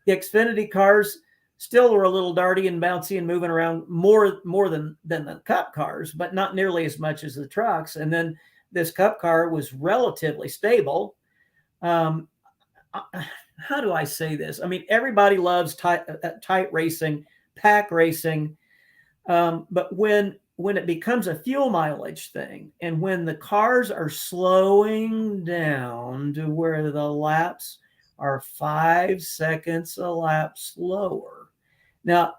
The Xfinity cars still were a little darty and bouncy and moving around more than the Cup cars, but not nearly as much as the trucks. And then this Cup car was relatively stable. How do I say this? I mean, everybody loves tight racing, pack racing, but when it becomes a fuel mileage thing, and when the cars are slowing down to where the laps are 5 seconds a lap slower. Now,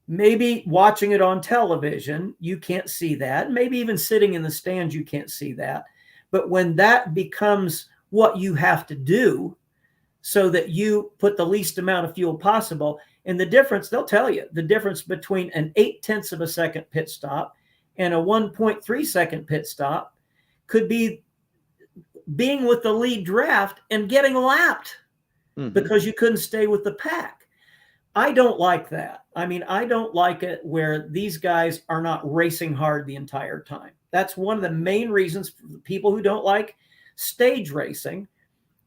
maybe watching it on television, you can't see that. Maybe even sitting in the stands, you can't see that. But when that becomes what you have to do so that you put the least amount of fuel possible, and the difference, they'll tell you, the difference between an 0.8 of a second pit stop and a 1.3 second pit stop could be being with the lead draft and getting lapped because you couldn't stay with the pack. I don't like that. I mean, I don't like it where these guys are not racing hard the entire time. That's one of the main reasons for people who don't like stage racing.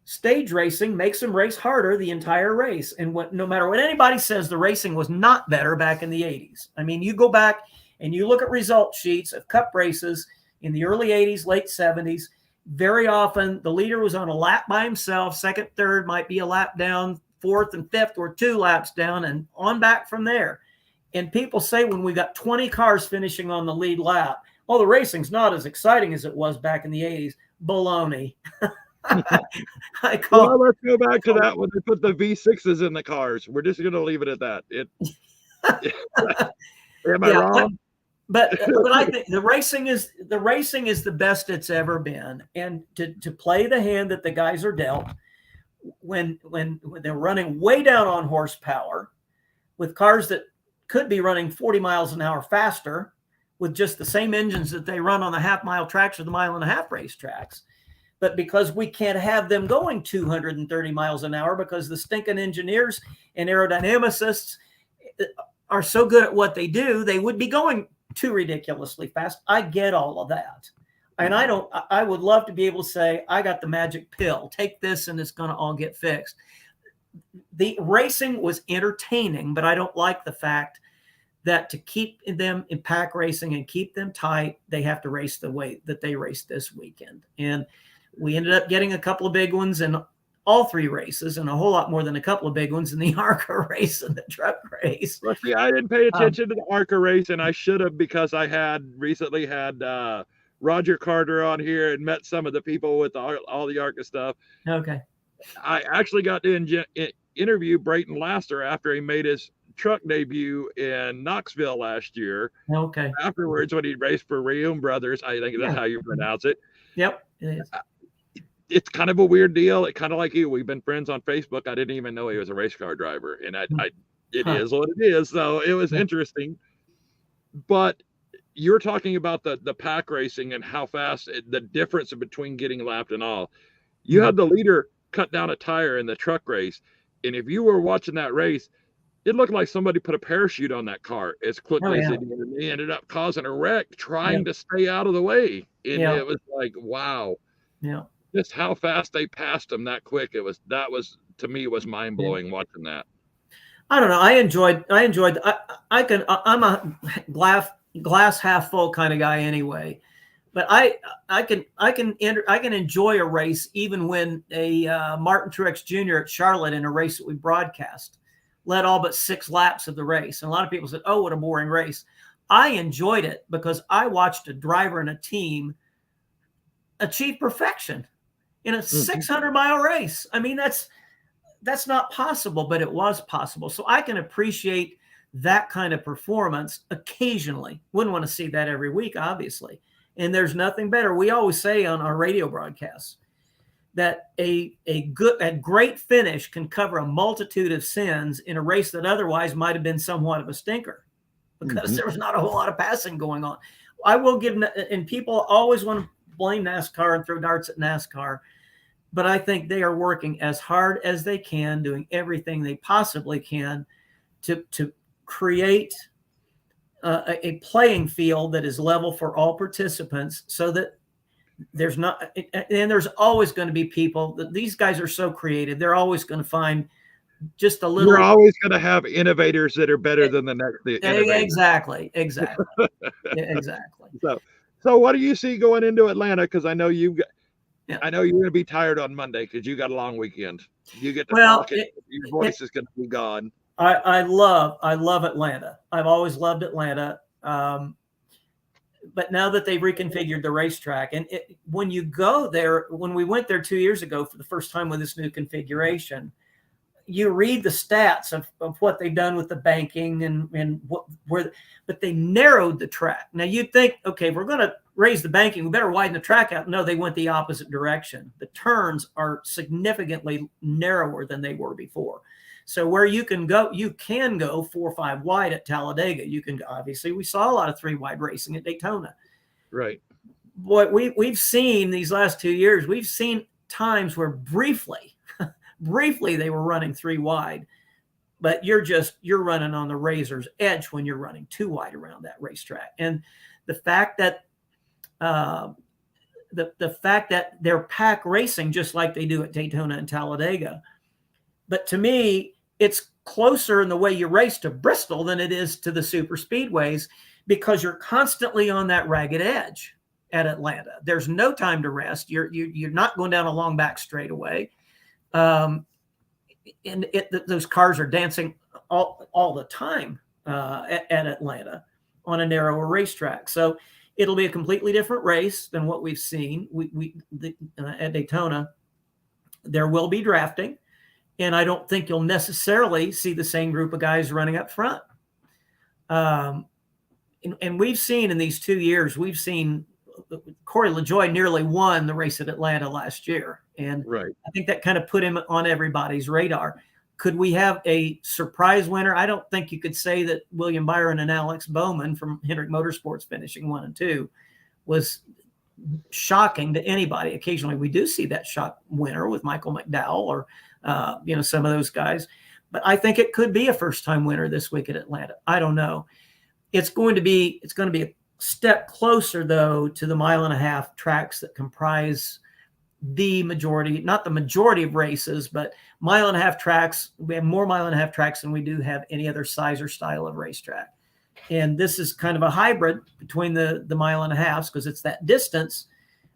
Stage racing makes them race harder the entire race. And no matter what anybody says, the racing was not better back in the 80s. I mean, you go back and you look at result sheets of Cup races in the early 80s, late 70s. Very often the leader was on a lap by himself. Second, third might be a lap down. Fourth and fifth were 2 laps down, and on back from there. And people say when we got 20 cars finishing on the lead lap, oh, the racing's not as exciting as it was back in the 80s. Baloney. Let's go back to that when they put the V6s in the cars. We're just going to leave it at that. Am I wrong? But I think the racing is the best it's ever been. And to play the hand that the guys are dealt, when they're running way down on horsepower with cars that could be running 40 miles an hour faster with just the same engines that they run on the half-mile tracks or the mile-and-a-half race tracks. But because we can't have them going 230 miles an hour because the stinking engineers and aerodynamicists are so good at what they do, they would be going too ridiculously fast. I get all of that. And I would love to be able to say, I got the magic pill, take this and it's going to all get fixed. The racing was entertaining, but I don't like the fact that to keep them in pack racing and keep them tight, they have to race the way that they raced this weekend. And we ended up getting a couple of big ones in all 3 races and a whole lot more than a couple of big ones in the ARCA race and the truck race. Well, see, I didn't pay attention to the ARCA race, and I should have, because I had recently had Roger Carter on here and met some of the people with all the ARCA stuff. Okay. I actually got to interview Brayton Laster after he made his truck debut in Knoxville last year. Okay. Afterwards, when he raced for Reum Brothers, I think that's how you pronounce it. Yep, it is. It's kind of a weird deal. It kind of like you. We've been friends on Facebook. I didn't even know he was a race car driver, and it is what it is. So it was interesting. But you're talking about the pack racing and how fast the difference between getting lapped and all. You had the leader cut down a tire in the truck race, and if you were watching that race, it looked like somebody put a parachute on that car as quickly as they did, and they ended up causing a wreck trying to stay out of the way. And it was like, wow. Yeah. Just how fast they passed them that quick. That was to me was mind blowing watching that. I don't know. I enjoyed. I'm a glass half full kind of guy anyway, but I can enjoy a race even when a Martin Truex Jr. at Charlotte in a race that we broadcast led all but 6 laps of the race, and a lot of people said, "Oh, what a boring race." I enjoyed it because I watched a driver and a team achieve perfection in a 600-mile race. I mean, that's not possible, but it was possible. So I can appreciate that kind of performance occasionally. Wouldn't want to see that every week, obviously. And there's nothing better. We always say on our radio broadcasts that a great finish can cover a multitude of sins in a race that otherwise might have been somewhat of a stinker because there was not a whole lot of passing going on. I will give, and people always want to blame NASCAR and throw darts at NASCAR, but I think they are working as hard as they can, doing everything they possibly can to create a playing field that is level for all participants, so that there's not, and there's always going to be people that these guys are so creative. They're always going to find just a little. You're always going to have innovators that are better than the next innovator. Exactly. So what do you see going into Atlanta? Because I know I know you're going to be tired on Monday because you got a long weekend. You get to talk, your voice is going to be gone. I love Atlanta. I've always loved Atlanta. But now that they've reconfigured the racetrack, and when you go there, when we went there 2 years ago for the first time with this new configuration, you read the stats of what they've done with the banking and but they narrowed the track. Now you'd think, okay, if we're going to raise the banking, we better widen the track out. No, they went the opposite direction. The turns are significantly narrower than they were before. So where you can go 4 or 5 wide at Talladega. You can, obviously, we saw a lot of 3 wide racing at Daytona. Right. What we've seen these last 2 years, we've seen times where briefly they were running 3 wide, but you're running on the razor's edge when you're running 2 wide around that racetrack. And the fact that the fact that they're pack racing just like they do at Daytona and Talladega. But to me, it's closer in the way you race to Bristol than it is to the super speedways, because you're constantly on that ragged edge at Atlanta. There's no time to rest. You're not going down a long back straightaway. And those cars are dancing all the time at Atlanta on a narrower racetrack. So it'll be a completely different race than what we've seen. At Daytona, there will be drafting. And I don't think you'll necessarily see the same group of guys running up front. And we've seen in these 2 years, we've seen Corey LaJoie nearly won the race at Atlanta last year. And I think that kind of put him on everybody's radar. Could we have a surprise winner? I don't think you could say that William Byron and Alex Bowman from Hendrick Motorsports finishing 1 and 2 was shocking to anybody. Occasionally we do see that shock winner with Michael McDowell or some of those guys, but I think it could be a first-time winner this week at Atlanta. I don't know. It's going to be a step closer though to the 1.5 mile tracks that comprise the majority, not the majority of races, but 1.5 mile tracks. We have more 1.5 mile tracks than we do have any other size or style of racetrack. And this is kind of a hybrid between the 1.5 miles because it's that distance,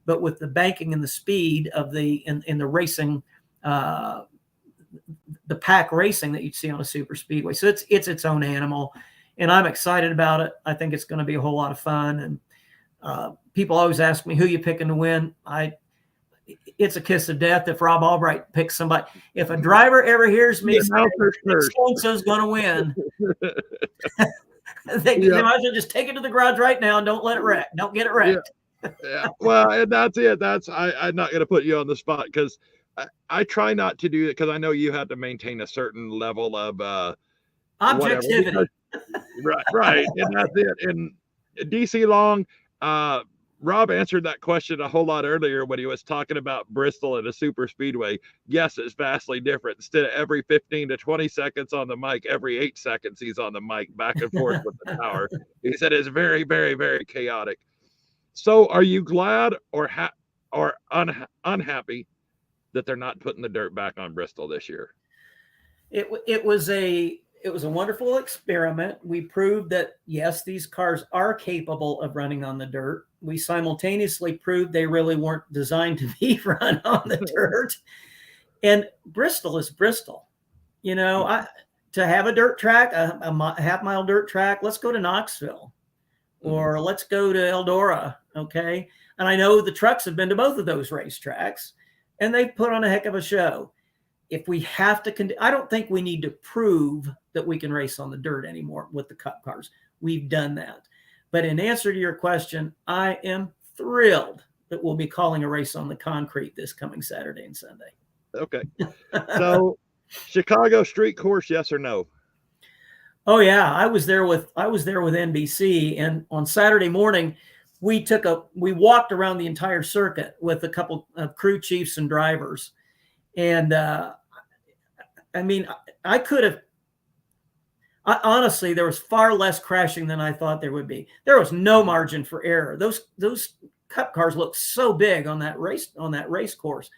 but with the banking and the speed of in the racing, the pack racing that you'd see on a super speedway. So it's its own animal, and I'm excited about it. I think it's going to be a whole lot of fun. And people always ask me who you picking to win. it's a kiss of death if Rob Albright picks somebody. If a driver ever hears me say so-and-so's going to win, they might as well just take it to the garage right now and don't let it wreck. Don't get it wrecked. Yeah. Well, and that's it. I'm not going to put you on the spot because I try not to do it because I know you have to maintain a certain level of objectivity. Right. And that's it. And DC Long, Rob answered that question a whole lot earlier when he was talking about Bristol and a super speedway. Yes, it's vastly different. Instead of every 15 to 20 seconds on the mic, every 8 seconds he's on the mic back and forth with the tower. He said it's very, very, very chaotic. So are you glad or unhappy that they're not putting the dirt back on Bristol this year? It was a wonderful experiment. We proved that, yes, these cars are capable of running on the dirt. We simultaneously proved they really weren't designed to be run on the dirt. And Bristol is Bristol. You know, to have a dirt track, a half-mile dirt track, let's go to Knoxville or let's go to Eldora, okay? And I know the trucks have been to both of those racetracks, and they've put on a heck of a show. If we have to, I don't think we need to prove that we can race on the dirt anymore with the Cup cars. We've done that. But in answer to your question, I am thrilled that we'll be calling a race on the concrete this coming Saturday and Sunday. Okay. So Chicago street course, yes or no? Oh yeah, I was there with NBC, and on Saturday morning we walked around the entire circuit with a couple of crew chiefs and drivers. And I mean, honestly, there was far less crashing than I thought there would be. There was no margin for error. Those Cup cars looked so big on that race course.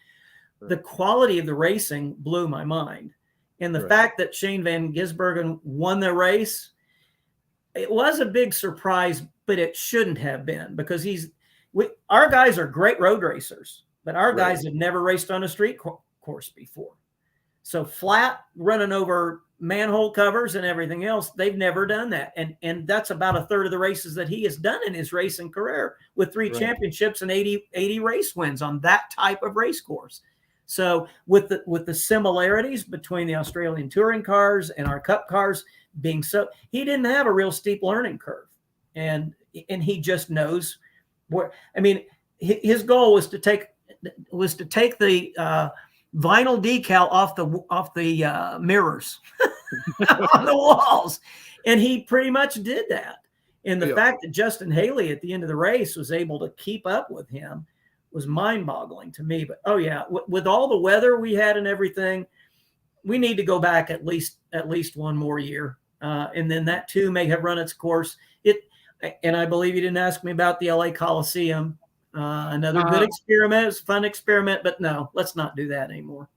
The quality of the racing blew my mind. And the fact that Shane Van Gisbergen won the race, it was a big surprise, but it shouldn't have been, because our guys are great road racers, but our guys have never raced on a street course before. So flat, running over manhole covers and everything else, they've never done that. And that's about a third of the races that he has done in his racing career, with 3 championships and 80 race wins on that type of race course. So with the similarities between the Australian touring cars and our Cup cars being he didn't have a real steep learning curve. And he just knows where. I mean, his goal was to take the vinyl decal off the mirrors on the walls, and he pretty much did that. And the fact that Justin Haley at the end of the race was able to keep up with him was mind-boggling to me. But with all the weather we had and everything, we need to go back at least one more year, and then that too may have run its course. And I believe you didn't ask me about the LA Coliseum. Another good experiment. It's a fun experiment, but no, let's not do that anymore.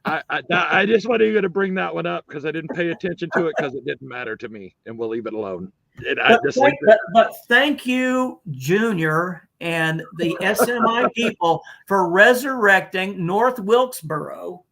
I just wanted you to bring that one up because I didn't pay attention to it because it didn't matter to me, and we'll leave it alone. But thank you, Junior, and the SMI people for resurrecting North Wilkesboro.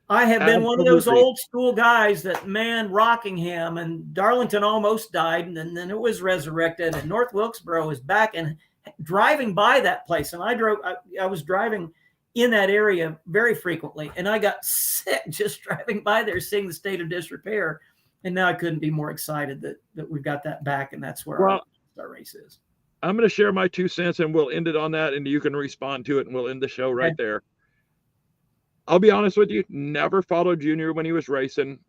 I have been one of those old school guys that, man, Rockingham and Darlington almost died, and then it was resurrected, and North Wilkesboro is back. And driving by that place, and I was driving in that area very frequently, and I got sick just driving by there, seeing the state of disrepair. And now I couldn't be more excited that we've got that back, and that's where our race is. I'm going to share my 2 cents, and we'll end it on that, and you can respond to it, and we'll end the show right there. I'll be honest with you, never followed Junior when he was racing.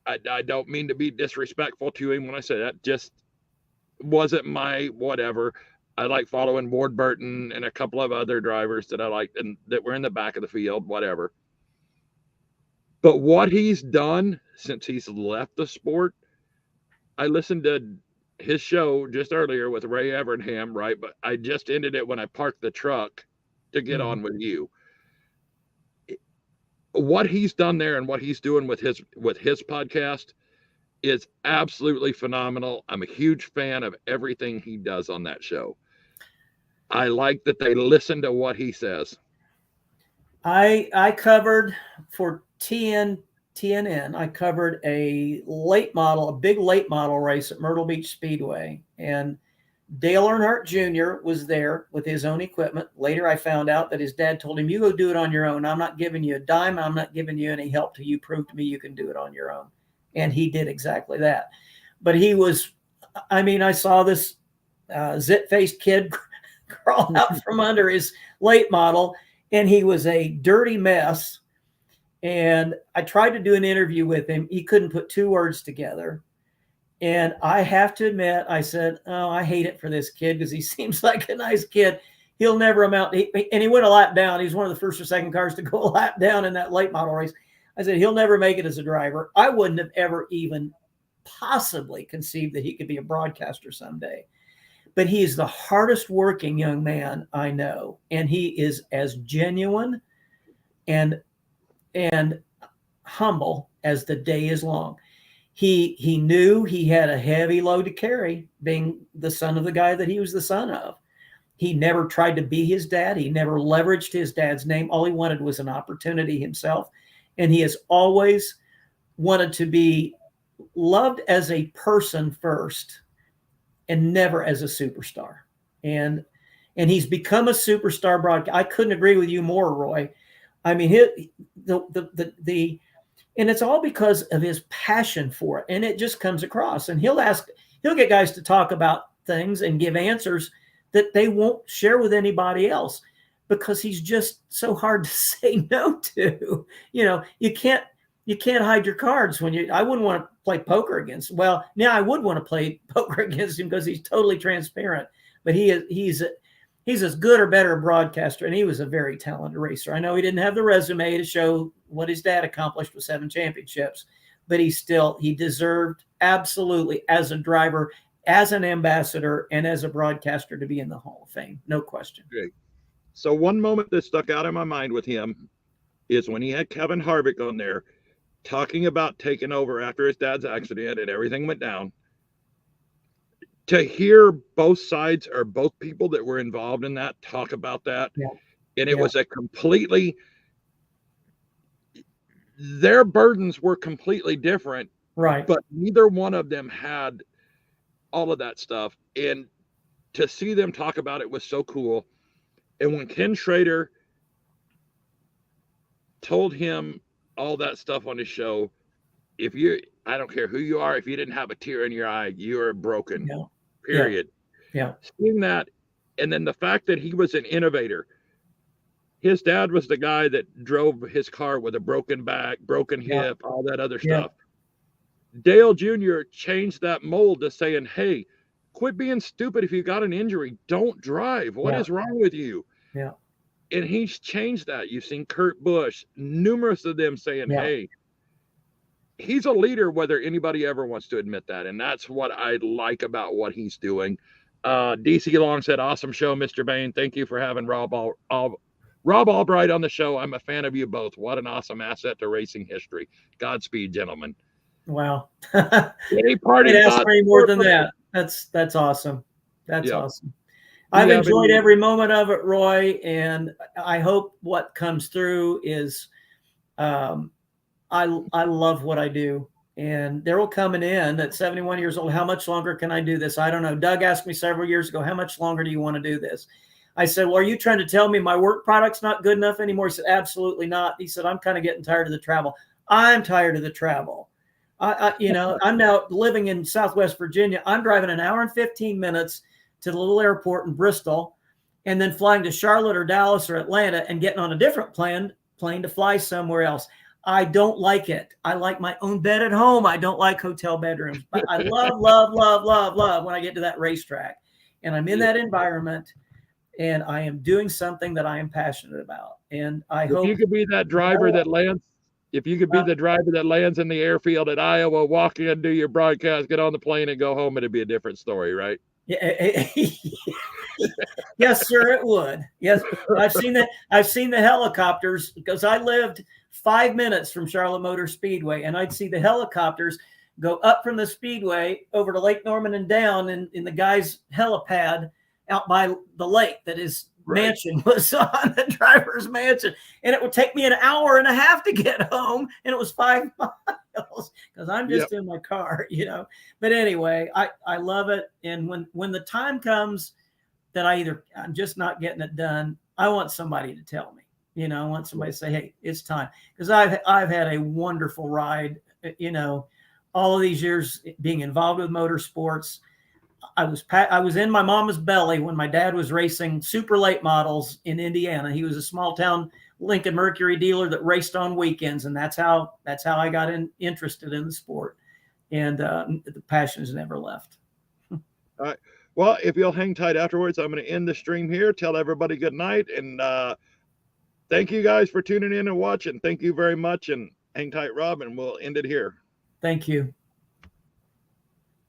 I don't mean to be disrespectful to him when I say that. Just wasn't my whatever. I like following Ward Burton and a couple of other drivers that I liked and that were in the back of the field, whatever. But what he's done since he's left the sport, I listened to his show just earlier with Ray Evernham, right? But I just ended it when I parked the truck to get on with you. What he's done there and what he's doing with his podcast is absolutely phenomenal. I'm a huge fan of everything he does on that show. I like that they listen to what he says. I covered for TNN. I covered a big late model race at Myrtle Beach Speedway, and Dale Earnhardt Jr. was there with his own equipment. Later, I found out that his dad told him, you go do it on your own. I'm not giving you a dime. I'm not giving you any help till you prove to me you can do it on your own. And he did exactly that. But he was, I mean, I saw this zit-faced kid crawl out from under his late model, and he was a dirty mess. And I tried to do an interview with him. He couldn't put two words together. And I have to admit, I said, oh, I hate it for this kid because he seems like a nice kid. He'll never amount. And he went a lap down. He's one of the first or second cars to go a lap down in that late model race. I said, he'll never make it as a driver. I wouldn't have ever even possibly conceived that he could be a broadcaster someday. But he is the hardest working young man I know. And he is as genuine and humble as the day is long. He knew he had a heavy load to carry, being the son of the guy that he was the son of. He never tried to be his dad. He never leveraged his dad's name. All he wanted was an opportunity himself. And he has always wanted to be loved as a person first and never as a superstar. And he's become a superstar broadcaster. I couldn't agree with you more, Roy. I mean, and it's all because of his passion for it. And it just comes across. And he'll get guys to talk about things and give answers that they won't share with anybody else because he's just so hard to say no to. You know, you can't hide your cards I wouldn't want to play poker against. Well, now I would want to play poker against him because he's totally transparent. But he's as good or better a broadcaster, and he was a very talented racer. I know he didn't have the resume to show what his dad accomplished with 7 championships, but he deserved absolutely as a driver, as an ambassador, and as a broadcaster to be in the Hall of Fame. No question. Great. So one moment that stuck out in my mind with him is when he had Kevin Harvick on there talking about taking over after his dad's accident and everything went down. To hear both sides or both people that were involved in that talk about that. Yeah. And it was a completely, their burdens were completely different. Right. But neither one of them had all of that stuff. And to see them talk about it was so cool. And when Ken Schrader told him all that stuff on his show, I don't care who you are, if you didn't have a tear in your eye, you are broken. Yeah. Period. Yeah. Seeing that, and then the fact that he was an innovator. His dad was the guy that drove his car with a broken back, broken hip, all that other stuff. Dale Jr. changed that mold to saying, hey, quit being stupid. If you got an injury, don't drive. What is wrong with you? Yeah. And he's changed that. You've seen Kurt Busch, numerous of them saying, hey, he's a leader, whether anybody ever wants to admit that. And that's what I like about what he's doing. DC Long said, awesome show, Mr. Bain. Thank you for having Rob Albright on the show. I'm a fan of you both. What an awesome asset to racing history. Godspeed, gentlemen. Wow. Any party ask for any more than that. That's awesome. That's awesome. I've enjoyed every moment of it, Roy, and I hope what comes through is I love what I do. And there will come an end at 71 years old. How much longer can I do this? I don't know. Doug asked me several years ago, how much longer do you want to do this? I said, well, are you trying to tell me my work product's not good enough anymore? He said, absolutely not. He said, I'm kind of getting tired of the travel. I'm tired of the travel. I'm now living in Southwest Virginia. I'm driving an hour and 15 minutes to the little airport in Bristol and then flying to Charlotte or Dallas or Atlanta and getting on a different plane to fly somewhere else. I don't like it. I like my own bed at home. I don't like hotel bedrooms. But I love when I get to that racetrack and I'm in that environment and I am doing something that I am passionate about. And I hope you could be that driver that lands. If you could be the driver that lands in the airfield at Iowa, walk in, do your broadcast, get on the plane and go home, it'd be a different story, right? Yeah. Yes, sir, it would. Yes. I've seen the helicopters because I lived 5 minutes from Charlotte Motor Speedway, and I'd see the helicopters go up from the speedway over to Lake Norman and down in the guy's helipad out by the lake that his mansion was on, the driver's mansion. And it would take me an hour and a half to get home, and it was 5 miles. else because I'm just in my car, But anyway, I love it. And when the time comes that I'm just not getting it done, I want somebody to tell me. I want somebody to say, "Hey, it's time." Because I've had a wonderful ride. All of these years being involved with motorsports. I was in my mama's belly when my dad was racing super late models in Indiana. He was a small town Lincoln Mercury dealer that raced on weekends, and that's how I got interested in the sport. And the passion has never left. All right. Well, if you'll hang tight afterwards, I'm going to end the stream here. Tell everybody good night, and thank you guys for tuning in and watching. Thank you very much, and hang tight, Rob, and we'll end it here. Thank you.